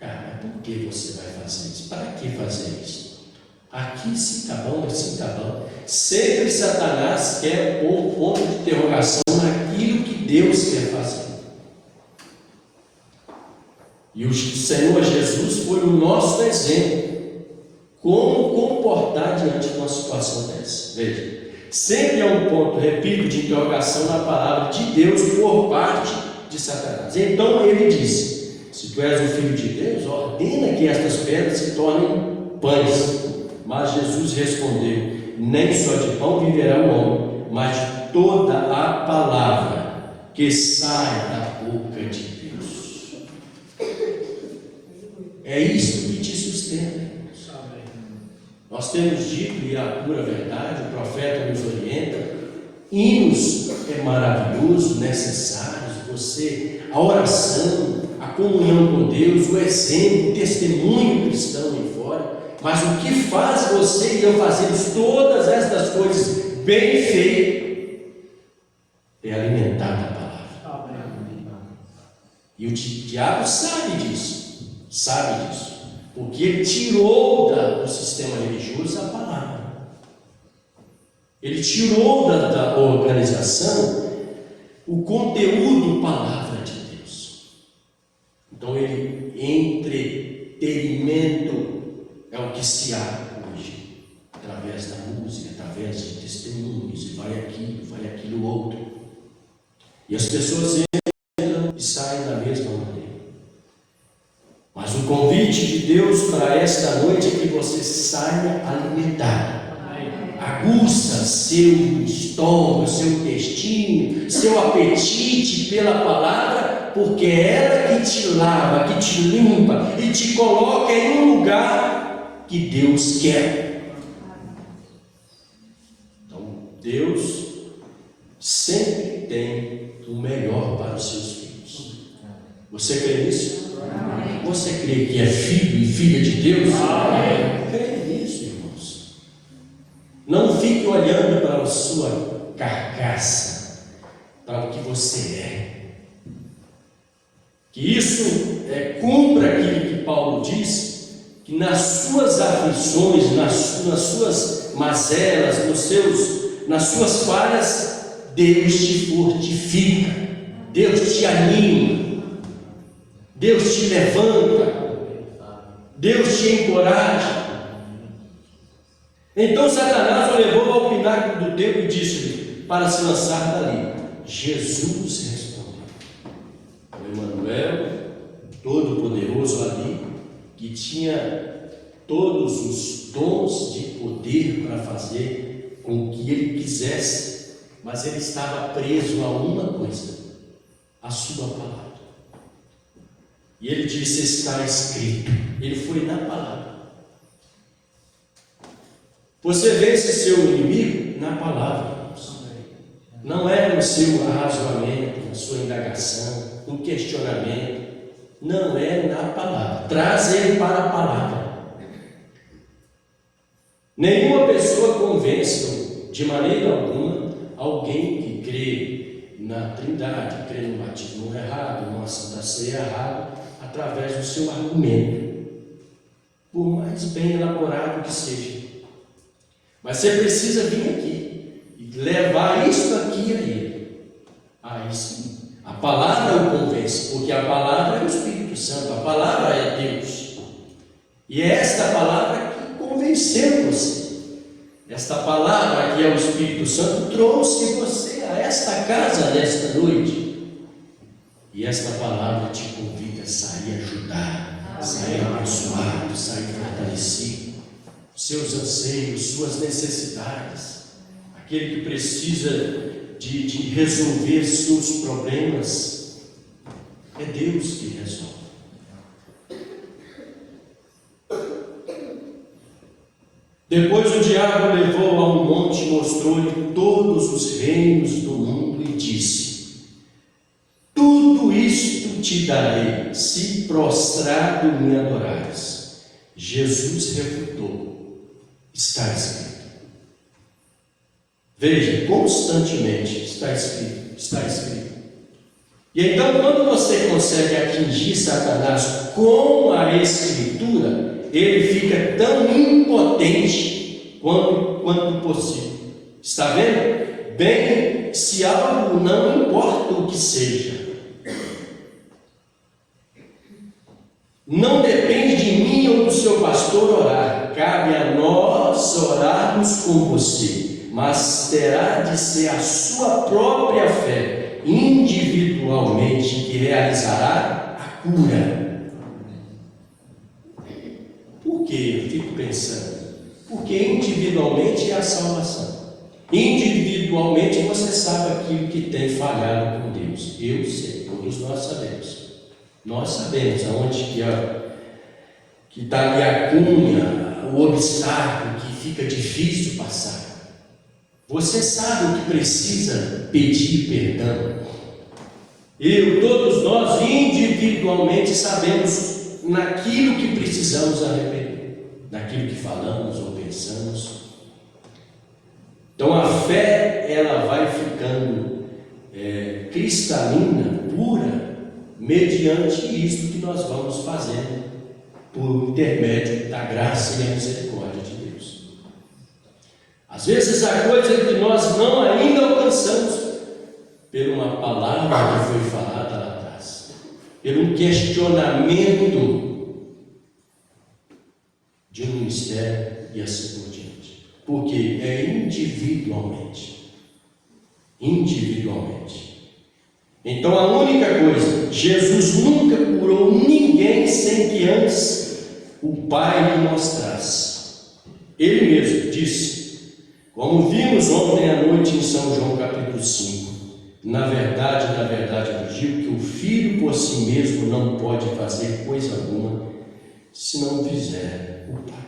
Mas por que você vai fazer isso? Para que fazer isso? Aqui sim está bom, assim está bom. Sempre Satanás quer pôr um ponto de interrogação naquilo que Deus quer fazer. E o Senhor Jesus foi o nosso exemplo. Como comportar diante de uma situação dessa? Veja, sempre há um ponto, repito, de interrogação na palavra de Deus por parte de Satanás. Então ele disse: se tu és o Filho de Deus, ordena que estas pedras se tornem pães. Mas Jesus respondeu: nem só de pão viverá o homem, mas de toda a palavra que sai da boca de Deus. É isto que te sustenta. Nós temos dito, e a pura verdade, o profeta nos orienta, hinos é maravilhoso, necessários, a oração, a comunhão com Deus, o exemplo, o testemunho cristão em fora, mas o que faz você e eu fazermos todas estas coisas bem feito é alimentar a palavra. E o diabo sabe disso, porque ele tirou do sistema religioso a palavra. Ele tirou da organização o conteúdo palavra de Deus. Então entretenimento é o que se há hoje, através da música, através de testemunhos, e vai aquilo outro. E as pessoas entram e saem da mesma maneira. Mas o convite de Deus para esta noite é que você saia alimentado. Aguça seu estômago, seu intestino, seu apetite pela palavra, porque é ela que te lava, que te limpa e te coloca em um lugar que Deus quer. Então, Deus sempre tem o melhor para os seus filhos. Você crê nisso? Amém. Você crê que é filho e filha de Deus? Amém. Crê nisso, irmãos. Não fique olhando para a sua carcaça, para o que você é. Que isso cumpra aquilo que Paulo diz, que nas suas aflições, nas suas mazelas, nas suas falhas, Deus te fortifica, Deus te anima, Deus te levanta, Deus te encoraja. Então Satanás o levou ao pináculo do templo e disse-lhe para se lançar dali. Jesus respondeu. O Emmanuel, todo-poderoso ali, que tinha todos os dons de poder para fazer com o que ele quisesse, mas ele estava preso a uma coisa, a sua palavra. E ele disse: está escrito. Ele foi na palavra. Você vence seu inimigo na palavra. Não é no seu razoamento, na sua indagação, no questionamento. Não, é na palavra. Traz ele para a palavra. Nenhuma pessoa convence de maneira alguma alguém que crê na Trindade, crê no batismo errado, numa Santa Ceia errado, através do seu argumento, por mais bem elaborado que seja. Mas você precisa vir aqui e levar isso aqui a ele. Aí sim, a palavra o convence, porque a palavra é o Espírito Santo, a palavra é Deus. E é esta palavra que convenceu você. Esta palavra que é o Espírito Santo trouxe você a esta casa nesta noite. E esta palavra te convida a sair ajudado, sair abençoado, sair fortalecido. Seus anseios, suas necessidades, aquele que precisa de resolver seus problemas, é Deus que resolve. Depois o diabo levou a um monte, mostrou-lhe todos os reinos do mundo e disse: tudo isto te darei, se prostrado me adorares. Jesus refutou: está escrito. Veja, constantemente está escrito. E então, quando você consegue atingir Satanás com a Escritura, ele fica tão impotente quanto possível. Está vendo? Bem, se algo, não importa o que seja, não depende de mim ou do seu pastor orar, cabe a nós orarmos com você, mas terá de ser a sua própria fé, individualmente, que realizará a cura. Por que? Eu fico pensando. Porque individualmente é a salvação. Individualmente você sabe aquilo que tem falhado com Deus. Eu sei, todos nós sabemos. Nós sabemos aonde que que está ali a cunha, o obstáculo que fica difícil passar. Você sabe o que precisa pedir perdão. Todos nós individualmente sabemos naquilo que precisamos arrepender, naquilo que falamos ou pensamos. Então a fé, ela vai ficando cristalina, pura, mediante isso que nós vamos fazendo por intermédio da graça e da misericórdia de Deus. Às vezes há coisa que nós não ainda alcançamos por uma palavra que foi falada lá atrás, por um questionamento de um ministério e assim por diante, porque é individualmente. Então a única coisa, Jesus nunca curou ninguém sem que antes o Pai lhe mostrasse. Ele mesmo disse, como vimos ontem à noite em São João capítulo 5, na verdade vos digo que o Filho por si mesmo não pode fazer coisa alguma se não fizer o Pai.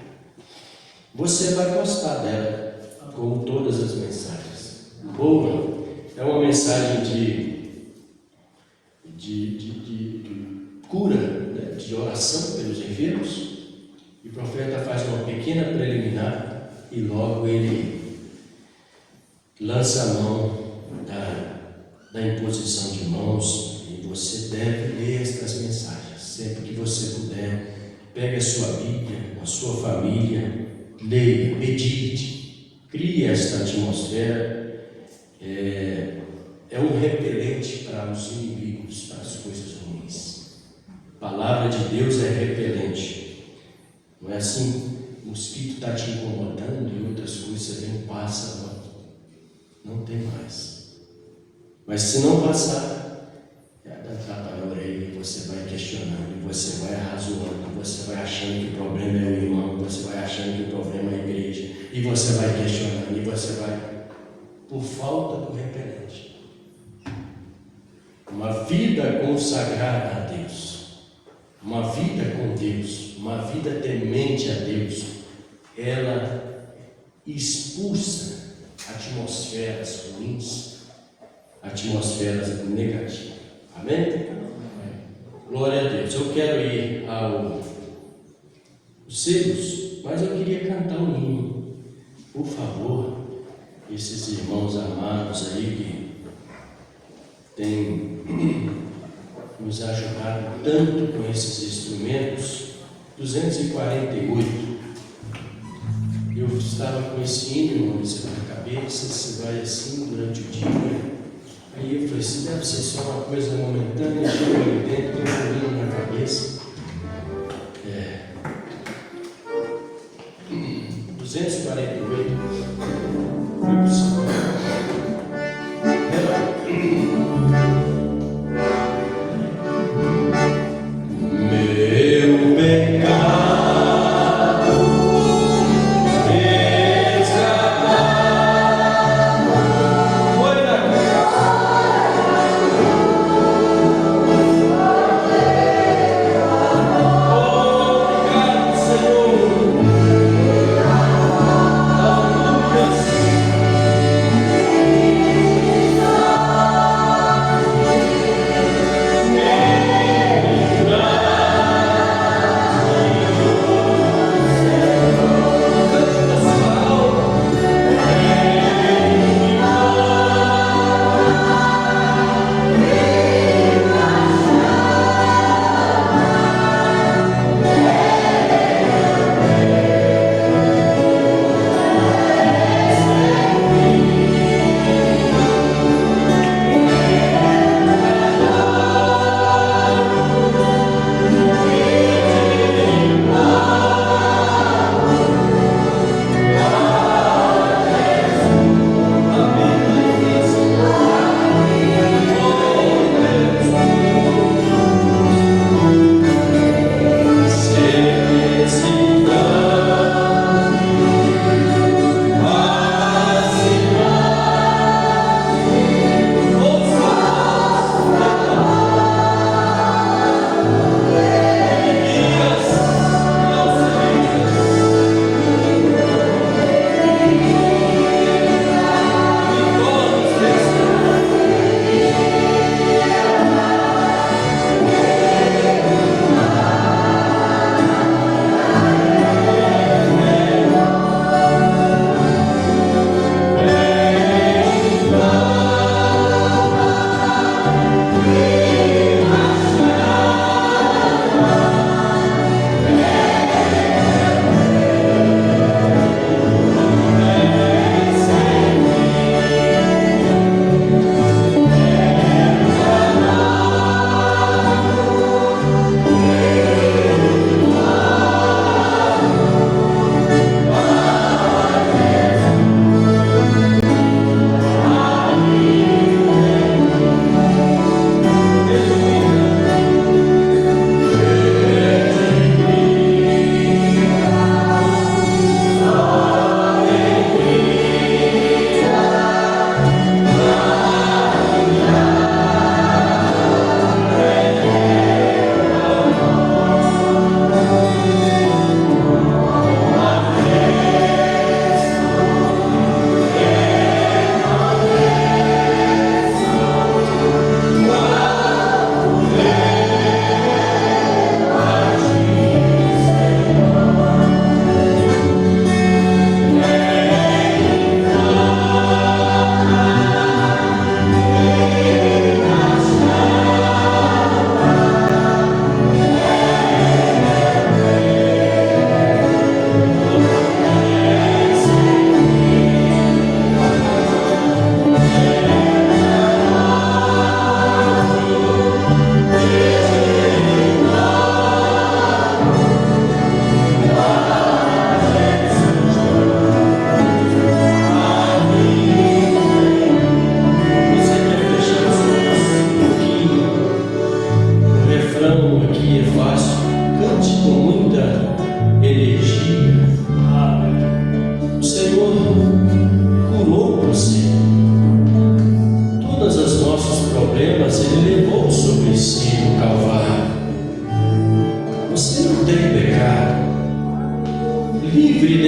Você vai gostar dela, como todas as mensagens. Boa, é uma mensagem de cura, né? De oração pelos enfermos, e o profeta faz uma pequena preliminar e logo ele lança a mão da imposição de mãos, e você deve ler estas mensagens sempre que você puder. Pegue a sua Bíblia, a sua família, leia, medite, crie esta atmosfera. É um repelente para os inimigos, para as coisas ruins. A palavra de Deus é repelente. Não é assim, o mosquito está te incomodando e outras coisas, você vem, passa, não tem mais. Mas se não passar, dá tapa na orelha, e você vai questionando, e você vai arrazoando, e você vai achando que o problema é o irmão, e você vai achando que o problema é a igreja, e você vai questionando, e você vai, por falta do repelente. Uma vida consagrada a Deus, uma vida com Deus, uma vida temente a Deus, ela expulsa atmosferas ruins, atmosferas negativas. Amém? Glória a Deus. Eu quero ir aos selos, mas eu queria cantar um hino. Por favor, esses irmãos amados aí que têm nos ajudado tanto com esses instrumentos. 248. Eu estava com esse hino na cabeça, se vai assim durante o dia. Aí eu falei assim, deve ser só uma coisa momentânea, chegou ali dentro, tem um hino na cabeça. 248. Foi possível. Meu pecado resgatado foi na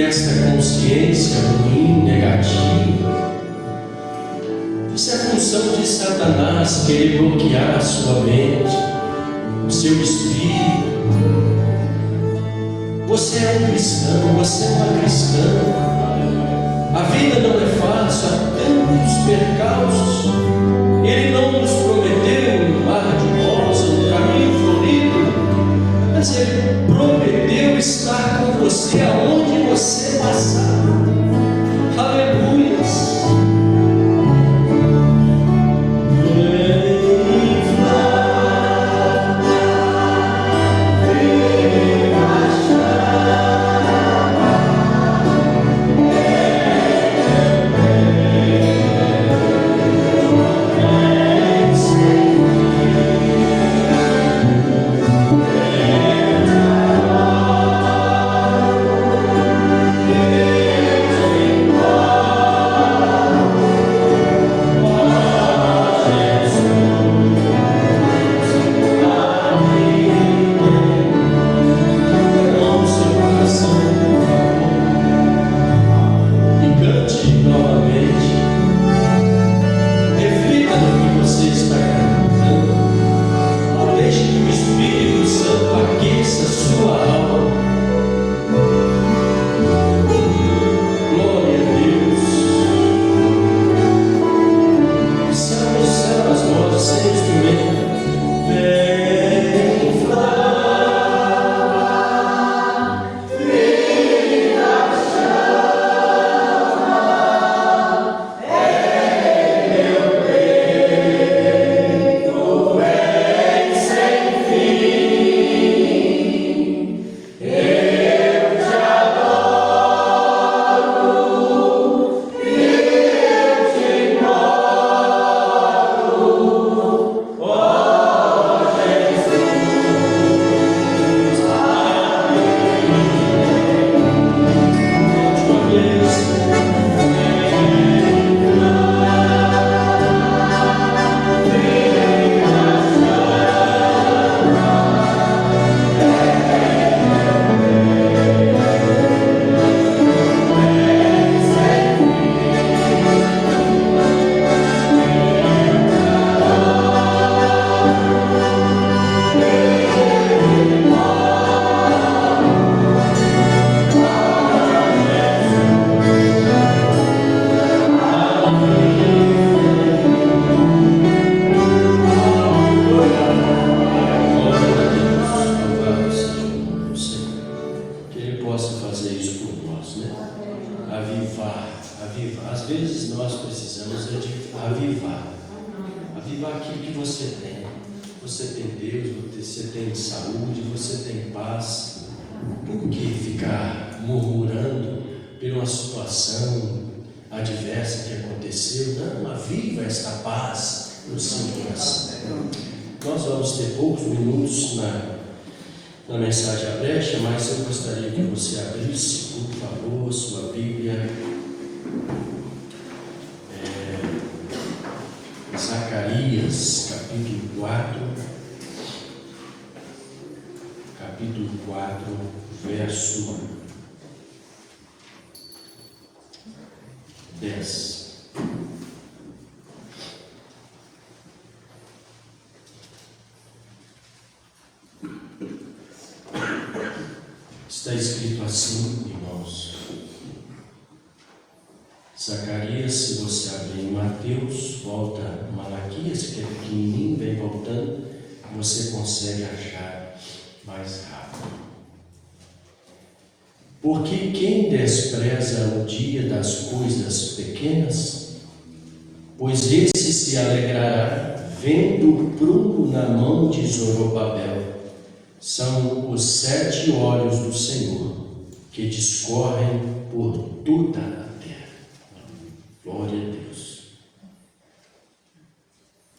esta consciência ruim, negativa, isso é função de Satanás querer bloquear a sua mente, o seu espírito. Você é um cristão, você é uma cristã. A vida não é fácil, há tantos percalços. Ele não nos prometeu um mar de rosa, um caminho florido, mas Ele prometeu estar com você aonde você passar. Aleluias! Nós vamos ter poucos minutos na mensagem à brecha, mas eu gostaria que você abrisse, por favor, sua Bíblia. Zacarias, capítulo 4, verso 10. Está escrito assim, irmãos. Zacarias, se você abrir em Mateus, volta Malaquias, que é pequenininho, vem voltando, você consegue achar mais rápido. Porque quem despreza o dia das coisas pequenas, pois esse se alegrará vendo o prumo na mão de Zorobabel. São os 7 olhos do Senhor que discorrem por toda a terra. Glória a Deus.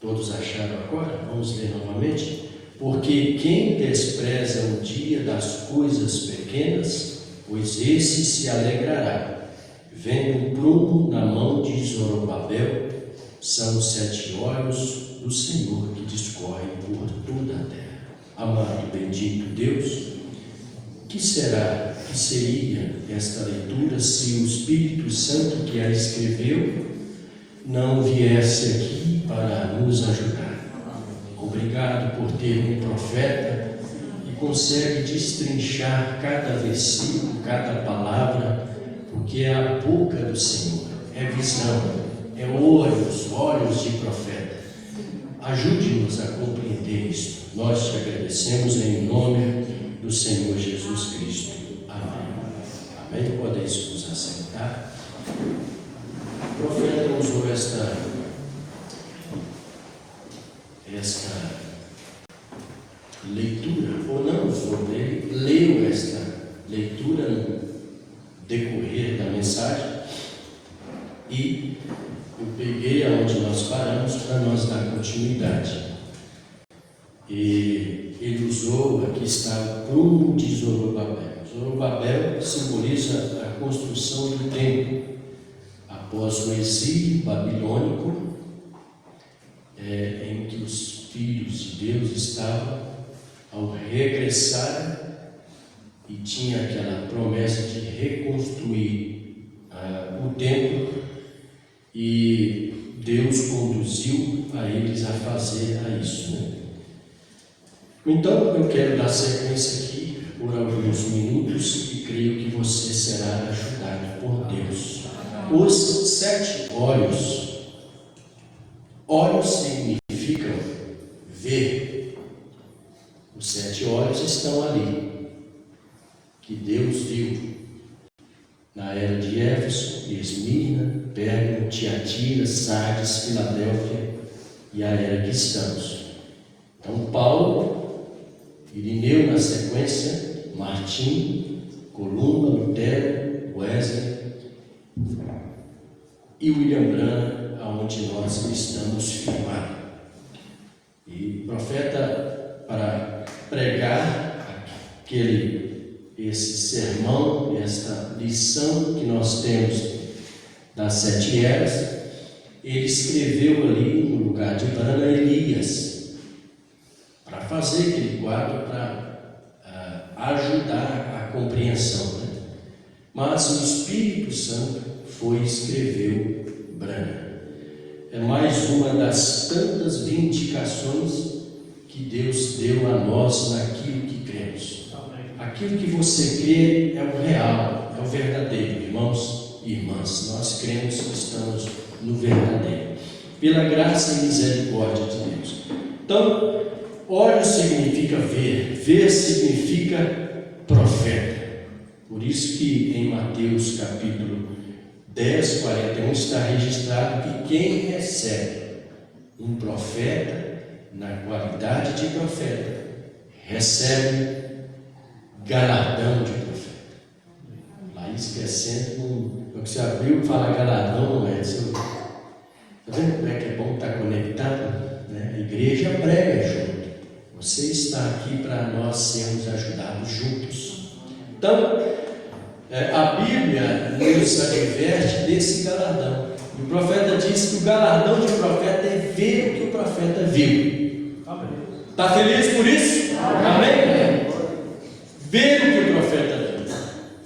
Todos acharam agora? Vamos ler novamente. Porque quem despreza o dia das coisas pequenas, pois esse se alegrará, vendo o prumo na mão de Zorobabel. São os 7 olhos do Senhor que discorrem por toda a terra. Amado, bendito Deus, que que seria esta leitura se o Espírito Santo que a escreveu não viesse aqui para nos ajudar? Obrigado por ter um profeta que consegue destrinchar cada versículo, cada palavra, porque é a boca do Senhor, é visão, é olhos de profeta. Ajude-nos a compreender isso. Nós te agradecemos em nome do Senhor Jesus Cristo. Amém. Amém. Podeis nos assentar. O profeta usou esta leitura, ou não usou, ele leu esta leitura no decorrer da mensagem, e eu peguei aonde nós paramos para nós dar continuidade. E ele usou, aqui está o prumo de Zorobabel. Zorobabel simboliza a construção do templo após o exílio babilônico, em que os filhos de Deus estavam ao regressar, e tinha aquela promessa de reconstruir o templo, e Deus conduziu a eles a fazer isso, né? Então eu quero dar sequência aqui por alguns minutos e creio que você será ajudado por Deus. Os 7 olhos. Olhos significam ver. Os 7 olhos estão ali, que Deus viu na era de Éfeso, Esmirna, Pérgamo, Tiatira, Sardes, Filadélfia e a era que estamos. Então Paulo, Irineu na sequência, Martim, Columba, Lutero, Wesley e William Branham, aonde nós estamos firmados. E o profeta, para pregar esse sermão, esta lição que nós temos das 7 eras, ele escreveu ali no lugar de Branham Elias, para fazer aquele quadro, para ajudar a compreensão, né? Mas o Espírito Santo foi e escreveu Branham. É mais uma das tantas vindicações que Deus deu a nós naquilo que cremos. Aquilo que você crê é o real, é o verdadeiro, irmãos e irmãs. Nós cremos que estamos no verdadeiro, pela graça e misericórdia de Deus. Então, olhos significa ver, ver significa profeta. Por isso que em Mateus capítulo 10, 41 está registrado que quem recebe um profeta na qualidade de profeta recebe galardão de profeta. Lá esquecendo, você abriu e fala galardão, não é? Está vendo como é que é bom estar conectado? Né? A igreja prega junto. Você está aqui para nós sermos ajudados juntos. Então, a Bíblia nos adverte desse galardão. E o profeta diz que o galardão de profeta é ver o que o profeta viu. Está feliz por isso? Amém? Ver o que o profeta viu.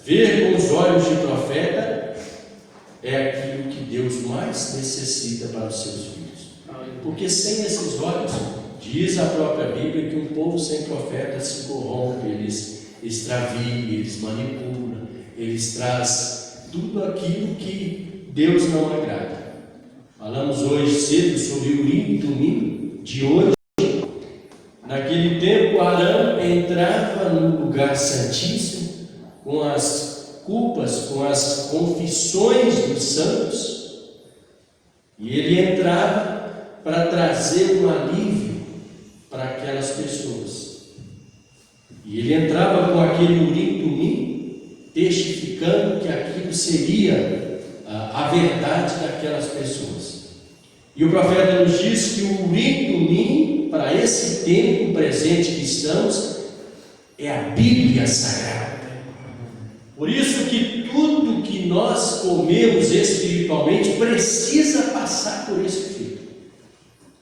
Ver com os olhos de profeta é aquilo que Deus mais necessita para os seus filhos. Porque sem esses olhos, diz a própria Bíblia que um povo sem profeta se corrompe, eles extraviam, eles manipulam, eles trazem tudo aquilo que Deus não agrada. Falamos hoje cedo sobre o Urim e Tumim de hoje. Naquele tempo, Arão entrava no lugar santíssimo com as culpas, com as confissões dos santos, e ele entrava para trazer um alívio para aquelas pessoas. E ele entrava com aquele Urim e Tumim, testificando que aquilo seria a verdade daquelas pessoas. E o profeta nos diz que o Urim e Tumim, para esse tempo presente que estamos, é a Bíblia Sagrada. Por isso que tudo que nós comemos espiritualmente precisa passar por esse filtro.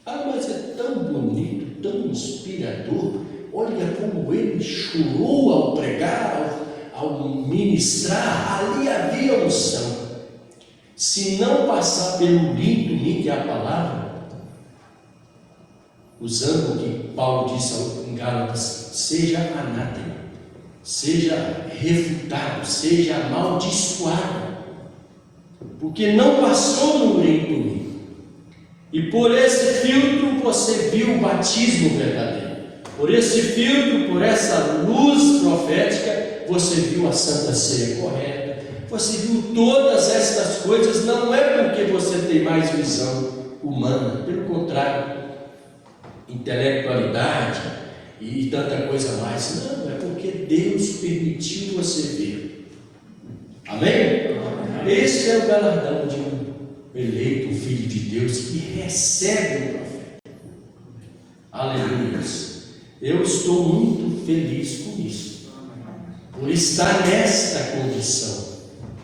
Ah, mas é tão bonito, tão inspirador. Olha como ele ele chorou ao pregar, ao ministrar, ali havia unção. Se não passar pelo limpo que é a palavra, usando o que Paulo disse em Gálatas, seja anátema, seja refutado, seja amaldiçoado, porque não passou no limpo. E por esse filtro você viu o batismo verdadeiro. Por esse filtro, por essa luz profética, você viu a Santa Ceia correta. Você viu todas estas coisas. Não é porque você tem mais visão humana, pelo contrário, intelectualidade e tanta coisa mais. Não, é porque Deus permitiu você ver. Amém? Esse é o galardão de um eleito, um filho de Deus que recebe o profeta. Aleluia. Eu estou muito feliz com isso, por estar nesta condição.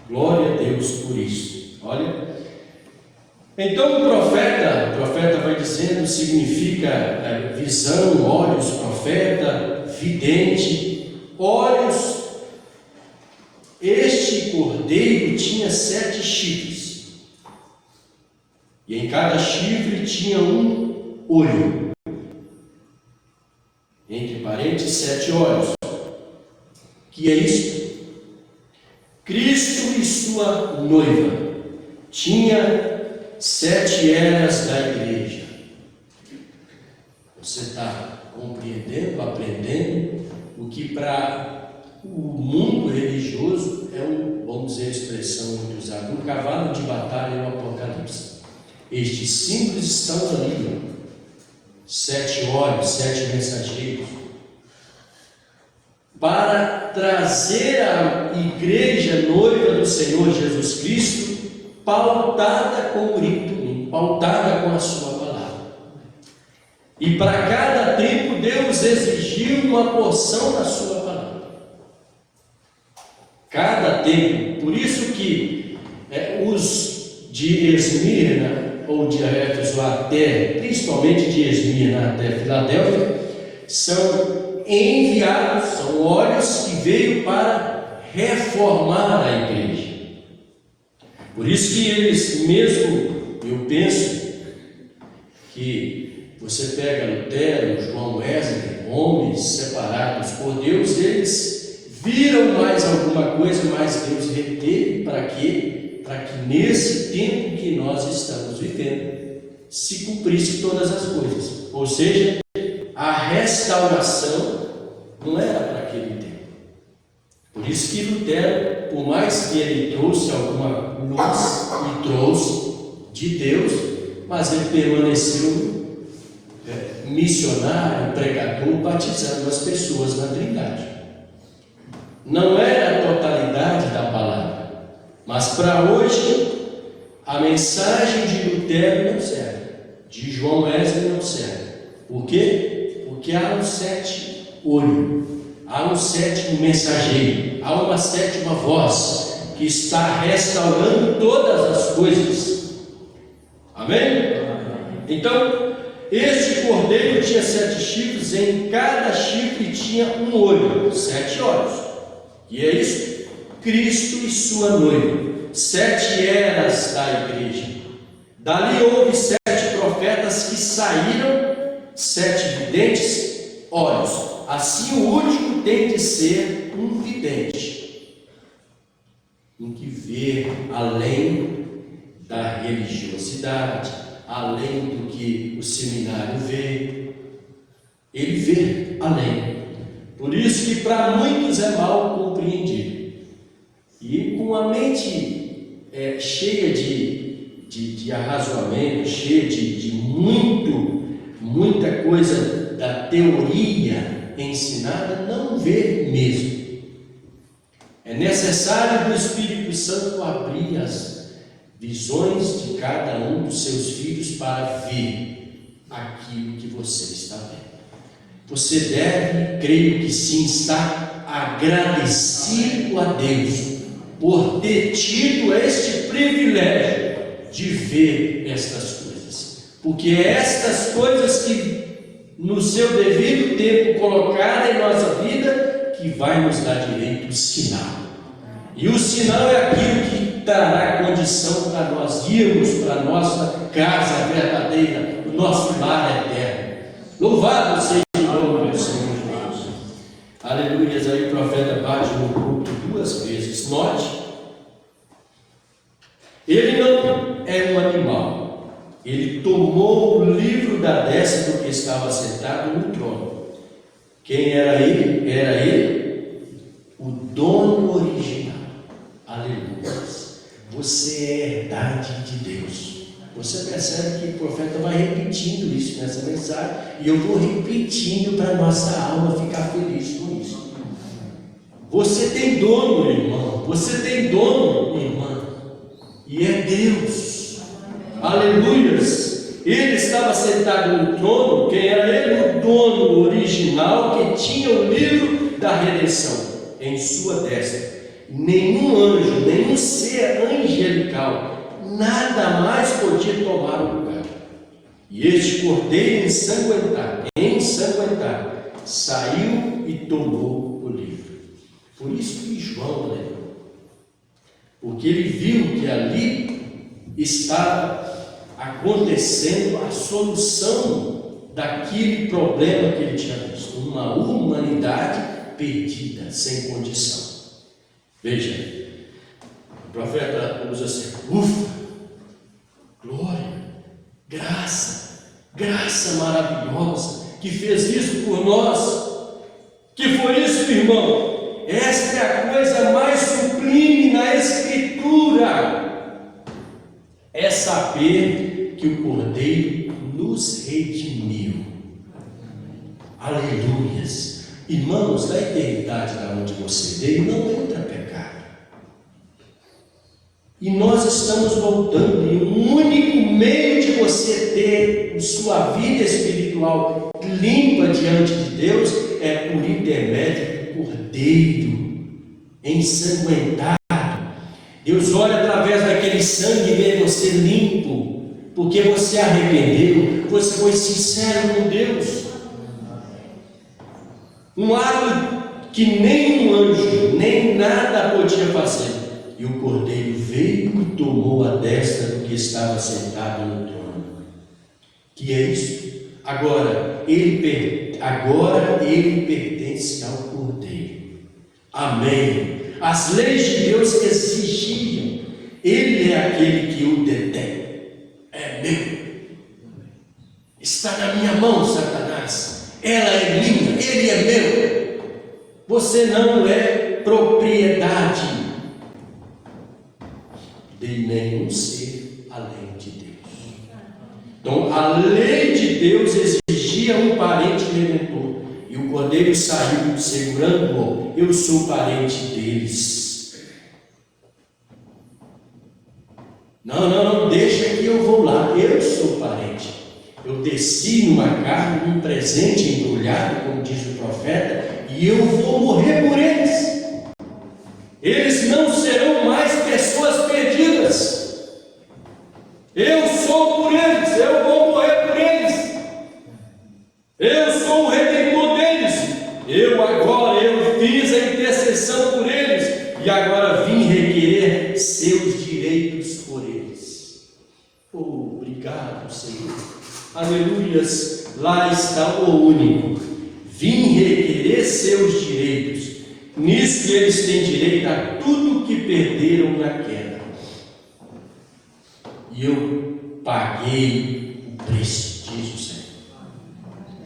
Glória a Deus por isso. Olha, então o profeta vai dizendo, significa visão, olhos, profeta, vidente, olhos. Este cordeiro tinha 7 chifres, e em cada chifre tinha um olho, entre parênteses 7 olhos. Que é isto? Cristo e sua noiva tinha 7 eras da igreja. Você está compreendendo, aprendendo o que para o mundo religioso é vamos dizer a expressão muito usada, um cavalo de batalha no Apocalipse. Estes símbolos estão ali, 7 olhos, 7 mensageiros, para trazer a igreja noiva do Senhor Jesus Cristo pautada com o rito, pautada com a sua palavra. E para cada tempo Deus exigiu uma porção da sua palavra. Cada tempo. Por isso que os de Esmirna ou de Éfeso até, principalmente de Esmirna até Filadélfia, são enviados, são olhos que veio para reformar a igreja. Por isso que eles mesmo, eu penso que você pega Lutero, João Wesley, homens separados por Deus, eles viram mais alguma coisa, mas Deus reteve para quê? Para que nesse tempo que nós estamos vivendo se cumprisse todas as coisas. Ou seja, a restauração não era para aquele tempo. Por isso que Lutero, por mais que ele trouxe alguma luz e trouxe de Deus, mas ele permaneceu missionário, pregador, batizando as pessoas na Trindade. Não era a totalidade da palavra, mas para hoje a mensagem de Lutero não serve, de João Wesley não serve. Por quê? Porque há um 7 olho, há um 7º mensageiro, há uma 7ª voz que está restaurando todas as coisas. Amém? Então, este cordeiro tinha 7 chifres, em cada chifre tinha um olho, 7 olhos. E é isso? Cristo e sua noiva, 7 eras da igreja. Dali houve 7 profetas que saíram, 7 videntes, olhos. Assim o último tem de ser um vidente, em que vê além da religiosidade, além do que o seminário vê. Ele vê além. Por isso que para muitos é mal compreendido. E com a mente cheia de arrazoamento, cheia de muita coisa da teoria ensinada, não vê mesmo. É necessário do Espírito Santo abrir as visões de cada um dos seus filhos para ver aquilo que você está vendo. Você deve, creio que sim, estar agradecido a Deus por ter tido este privilégio de ver estas coisas, porque é estas coisas que no seu devido tempo, colocada em nossa vida, que vai nos dar direito ao sinal. E o sinal é aquilo que dará condição para nós irmos para a nossa casa verdadeira, o nosso lar eterno. Louvado seja o nome do Senhor Jesus. Aleluias. Aí o profeta bate no culto 2 vezes. Note, ele não é um animal. Ele tomou o livro da destra do que estava sentado no trono. Quem era ele? Era ele, o dono original. Aleluia. Você é herdade de Deus. Você percebe que o profeta vai repetindo isso nessa mensagem, e eu vou repetindo para a nossa alma ficar feliz com isso. Você tem dono, irmão. Você tem dono, irmã. E é Deus. Aleluias. Ele estava sentado no trono. Quem era ele? O dono original, que tinha o livro da redenção em sua destra. Nenhum anjo, nenhum ser angelical, nada mais podia tomar o lugar. E este cordeiro ensanguentado, saiu e tomou o livro. Por isso que João leu, porque ele viu que ali estava acontecendo a solução daquele problema que ele tinha visto, uma humanidade perdida, sem condição. Veja, o profeta usa assim: ufa, glória, graça maravilhosa, que fez isso por nós. Que foi isso, irmão? Esta é a coisa mais sublime na Escritura, é saber que o Cordeiro nos redimiu. Aleluias. Irmãos, da eternidade da onde você veio não entra pecado. E nós estamos voltando, e o único meio de você ter sua vida espiritual limpa diante de Deus é por intermédio do Cordeiro ensanguentado. Deus olha através daquele sangue e vê você limpo, porque você arrependeu, você foi sincero com Deus. Um ato que nem um anjo, nem nada podia fazer. E o Cordeiro veio e tomou a destra do que estava sentado no trono. Que é isso? Agora ele pertence ao Cordeiro. Amém. As leis de Deus exigiam. Ele é aquele que o detém. É meu. Está na minha mão, Satanás. Ela é minha, ele é meu. Você não é propriedade de nenhum ser além de Deus. Então a lei de Deus exigia um parente redentor, e o Cordeiro saiu segurando-o. Eu sou parente deles. Não, deixa que eu vou lá. Eu sou parente. Eu desci numa carne, num presente embrulhado, como diz o profeta, e eu vou morrer por eles. Eles não serão mais pessoas perdidas. Eu sou por eles, eu vou morrer por eles. Eu sou o redentor deles. Eu fiz a intercessão por eles, e agora vim requerer seus direitos por eles. Oh, obrigado, Senhor. Aleluias. Lá está o único. Vim requerer seus direitos. Nisso eles têm direito a tudo que perderam na queda. E eu paguei o preço, diz o Senhor.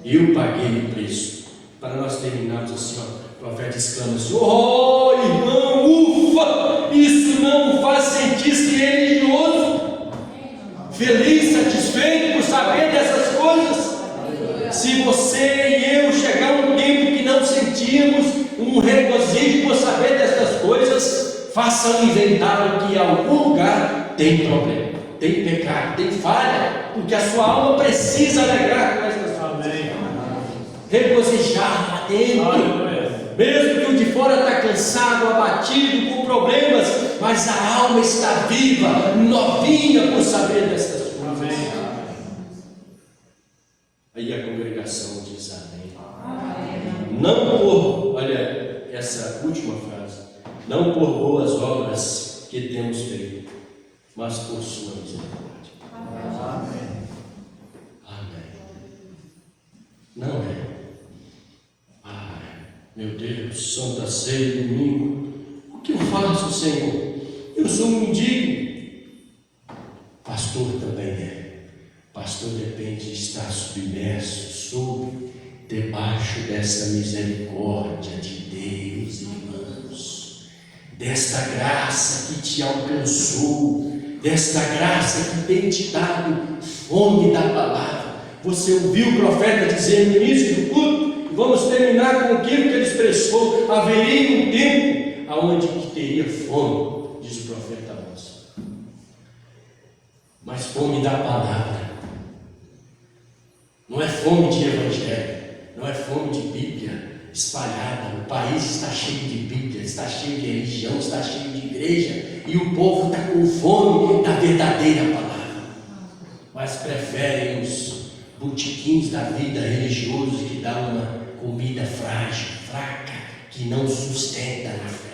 Eu paguei o preço. Para nós terminarmos assim, o profeta exclama assim: oh, irmão, ufa! Isso não faz sentir ser religioso. Feliz, satisfeito por saber dessas coisas. Se você e eu chegar um tempo que não sentimos um regozijo por saber dessas coisas, faça um inventário que em algum lugar tem problema, tem pecado, tem falha, porque a sua alma precisa alegrar com essas coisas. Regozijar lá dentro. Mesmo que o de fora está cansado, abatido, com problemas, mas a alma está viva, novinha por saber dessas coisas. Aí a congregação não por, olha essa última frase, não por boas obras que temos feito, mas por sua misericórdia. Amém. Amém. Não é. Meu Deus, Santa Ceia, domingo, o que eu faço, Senhor? Eu sou um mendigo. Pastor também é. Pastor depende de estar submerso, debaixo dessa misericórdia de Deus, irmãos, desta graça que te alcançou, desta graça que tem te dado fome da palavra. Você ouviu o profeta dizer no início do culto, e vamos terminar com aquilo que ele expressou: haveria um tempo aonde que teria fome, diz o profeta Amós, mas fome da palavra. Não é fome de evangelho, não é fome de Bíblia espalhada. O país está cheio de Bíblia, está cheio de religião, está cheio de igreja, e o povo está com fome da verdadeira palavra, mas preferem os botiquins da vida religiosa que dá uma comida frágil, fraca, que não sustenta na fé.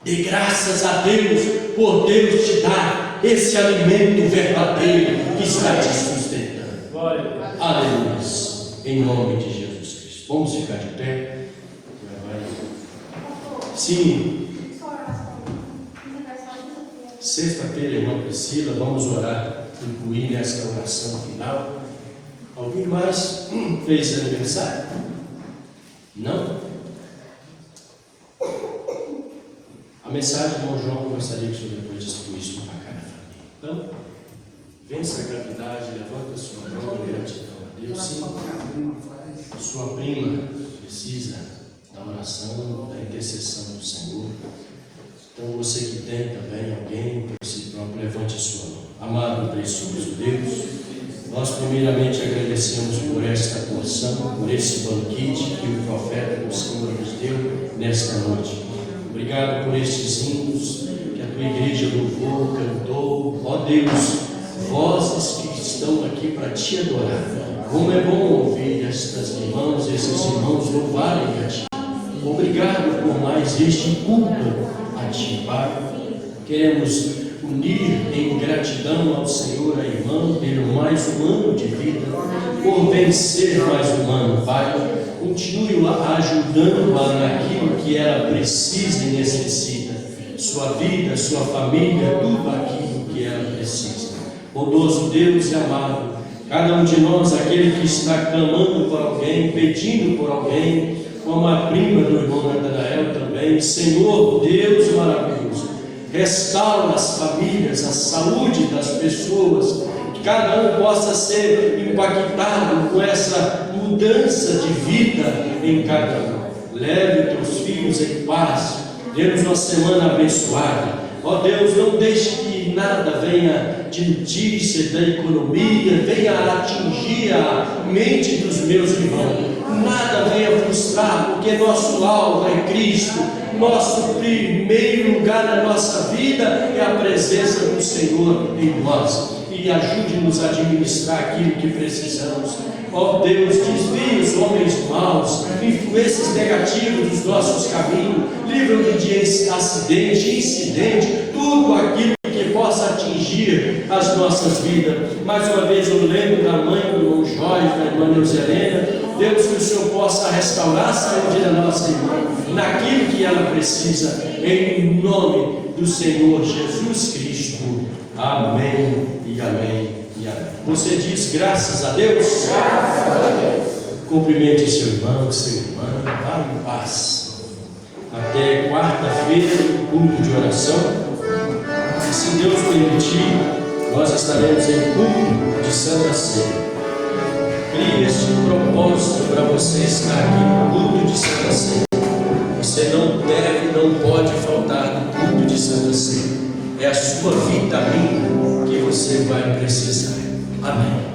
Dê graças a Deus por Deus te dar esse alimento verdadeiro que está te sustentando. Aleluia. Em nome de Jesus Cristo. Vamos ficar de pé. Sim. Sexta-feira, irmã Priscila, vamos orar, incluir nesta oração final. Alguém mais fez aniversário? Não? A mensagem do irmão João, eu gostaria que o senhor depois distribuísse para cada família. Então, vença a gravidade, levanta a sua mão em gratidão a Deus. Sim, sua prima precisa da oração, da intercessão do Senhor. Então, você que tem também alguém por si próprio, levante a sua mão. Amado e precioso Deus, nós primeiramente agradecemos por esta porção, por esse banquete que o profeta do Senhor nos deu nesta noite. Obrigado por estes hinos que a tua igreja louvou, cantou. Ó Deus, vozes que estão aqui para te adorar. Como é bom ouvir estas irmãs, esses irmãos louvarem a ti. Obrigado por mais este culto a ti, Pai. Queremos unir em gratidão ao Senhor a irmã pelo mais um ano de vida, por vencer mais um ano, Pai. Continue ajudando-a naquilo que ela precisa e necessita, sua vida, sua família, tudo aquilo que ela precisa. Bondoso Deus e amado, cada um de nós, aquele que está clamando por alguém, pedindo por alguém, como a prima do irmão Natanael também, Senhor Deus maravilhoso, restaura as famílias, a saúde das pessoas, que cada um possa ser impactado com essa mudança de vida em cada um. Leve teus filhos em paz, dê-nos uma semana abençoada. Ó Deus, não deixe que nada venha de notícia da economia, venha atingir a mente dos meus irmãos. Nada venha frustrar, porque nosso alvo é Cristo. Nosso primeiro lugar na nossa vida é a presença do Senhor em nós. E ajude-nos a administrar aquilo que precisamos. Ó Deus, desvie os homens maus, influências negativas dos nossos caminhos, livra-nos de acidente, incidente, tudo aquilo que possa atingir as nossas vidas. Mais uma vez eu lembro da mãe do irmão Jorge, da irmã Neuzelena. Deus, que o Senhor possa restaurar a saúde da nossa irmã, naquilo que ela precisa, em nome do Senhor Jesus Cristo. Amém e amém e amém. Você diz graças a Deus? Graças a Deus. Cumprimente seu irmão, sua irmã, vá em paz. Até quarta-feira, culto de oração. E se Deus permitir, nós estaremos em culto de Santa Ceia. Crie este propósito para você estar aqui no culto de Santa Ceia. Você não deve, não pode faltar no culto de Santa Ceia. É a sua vitamina que você vai precisar. Amém.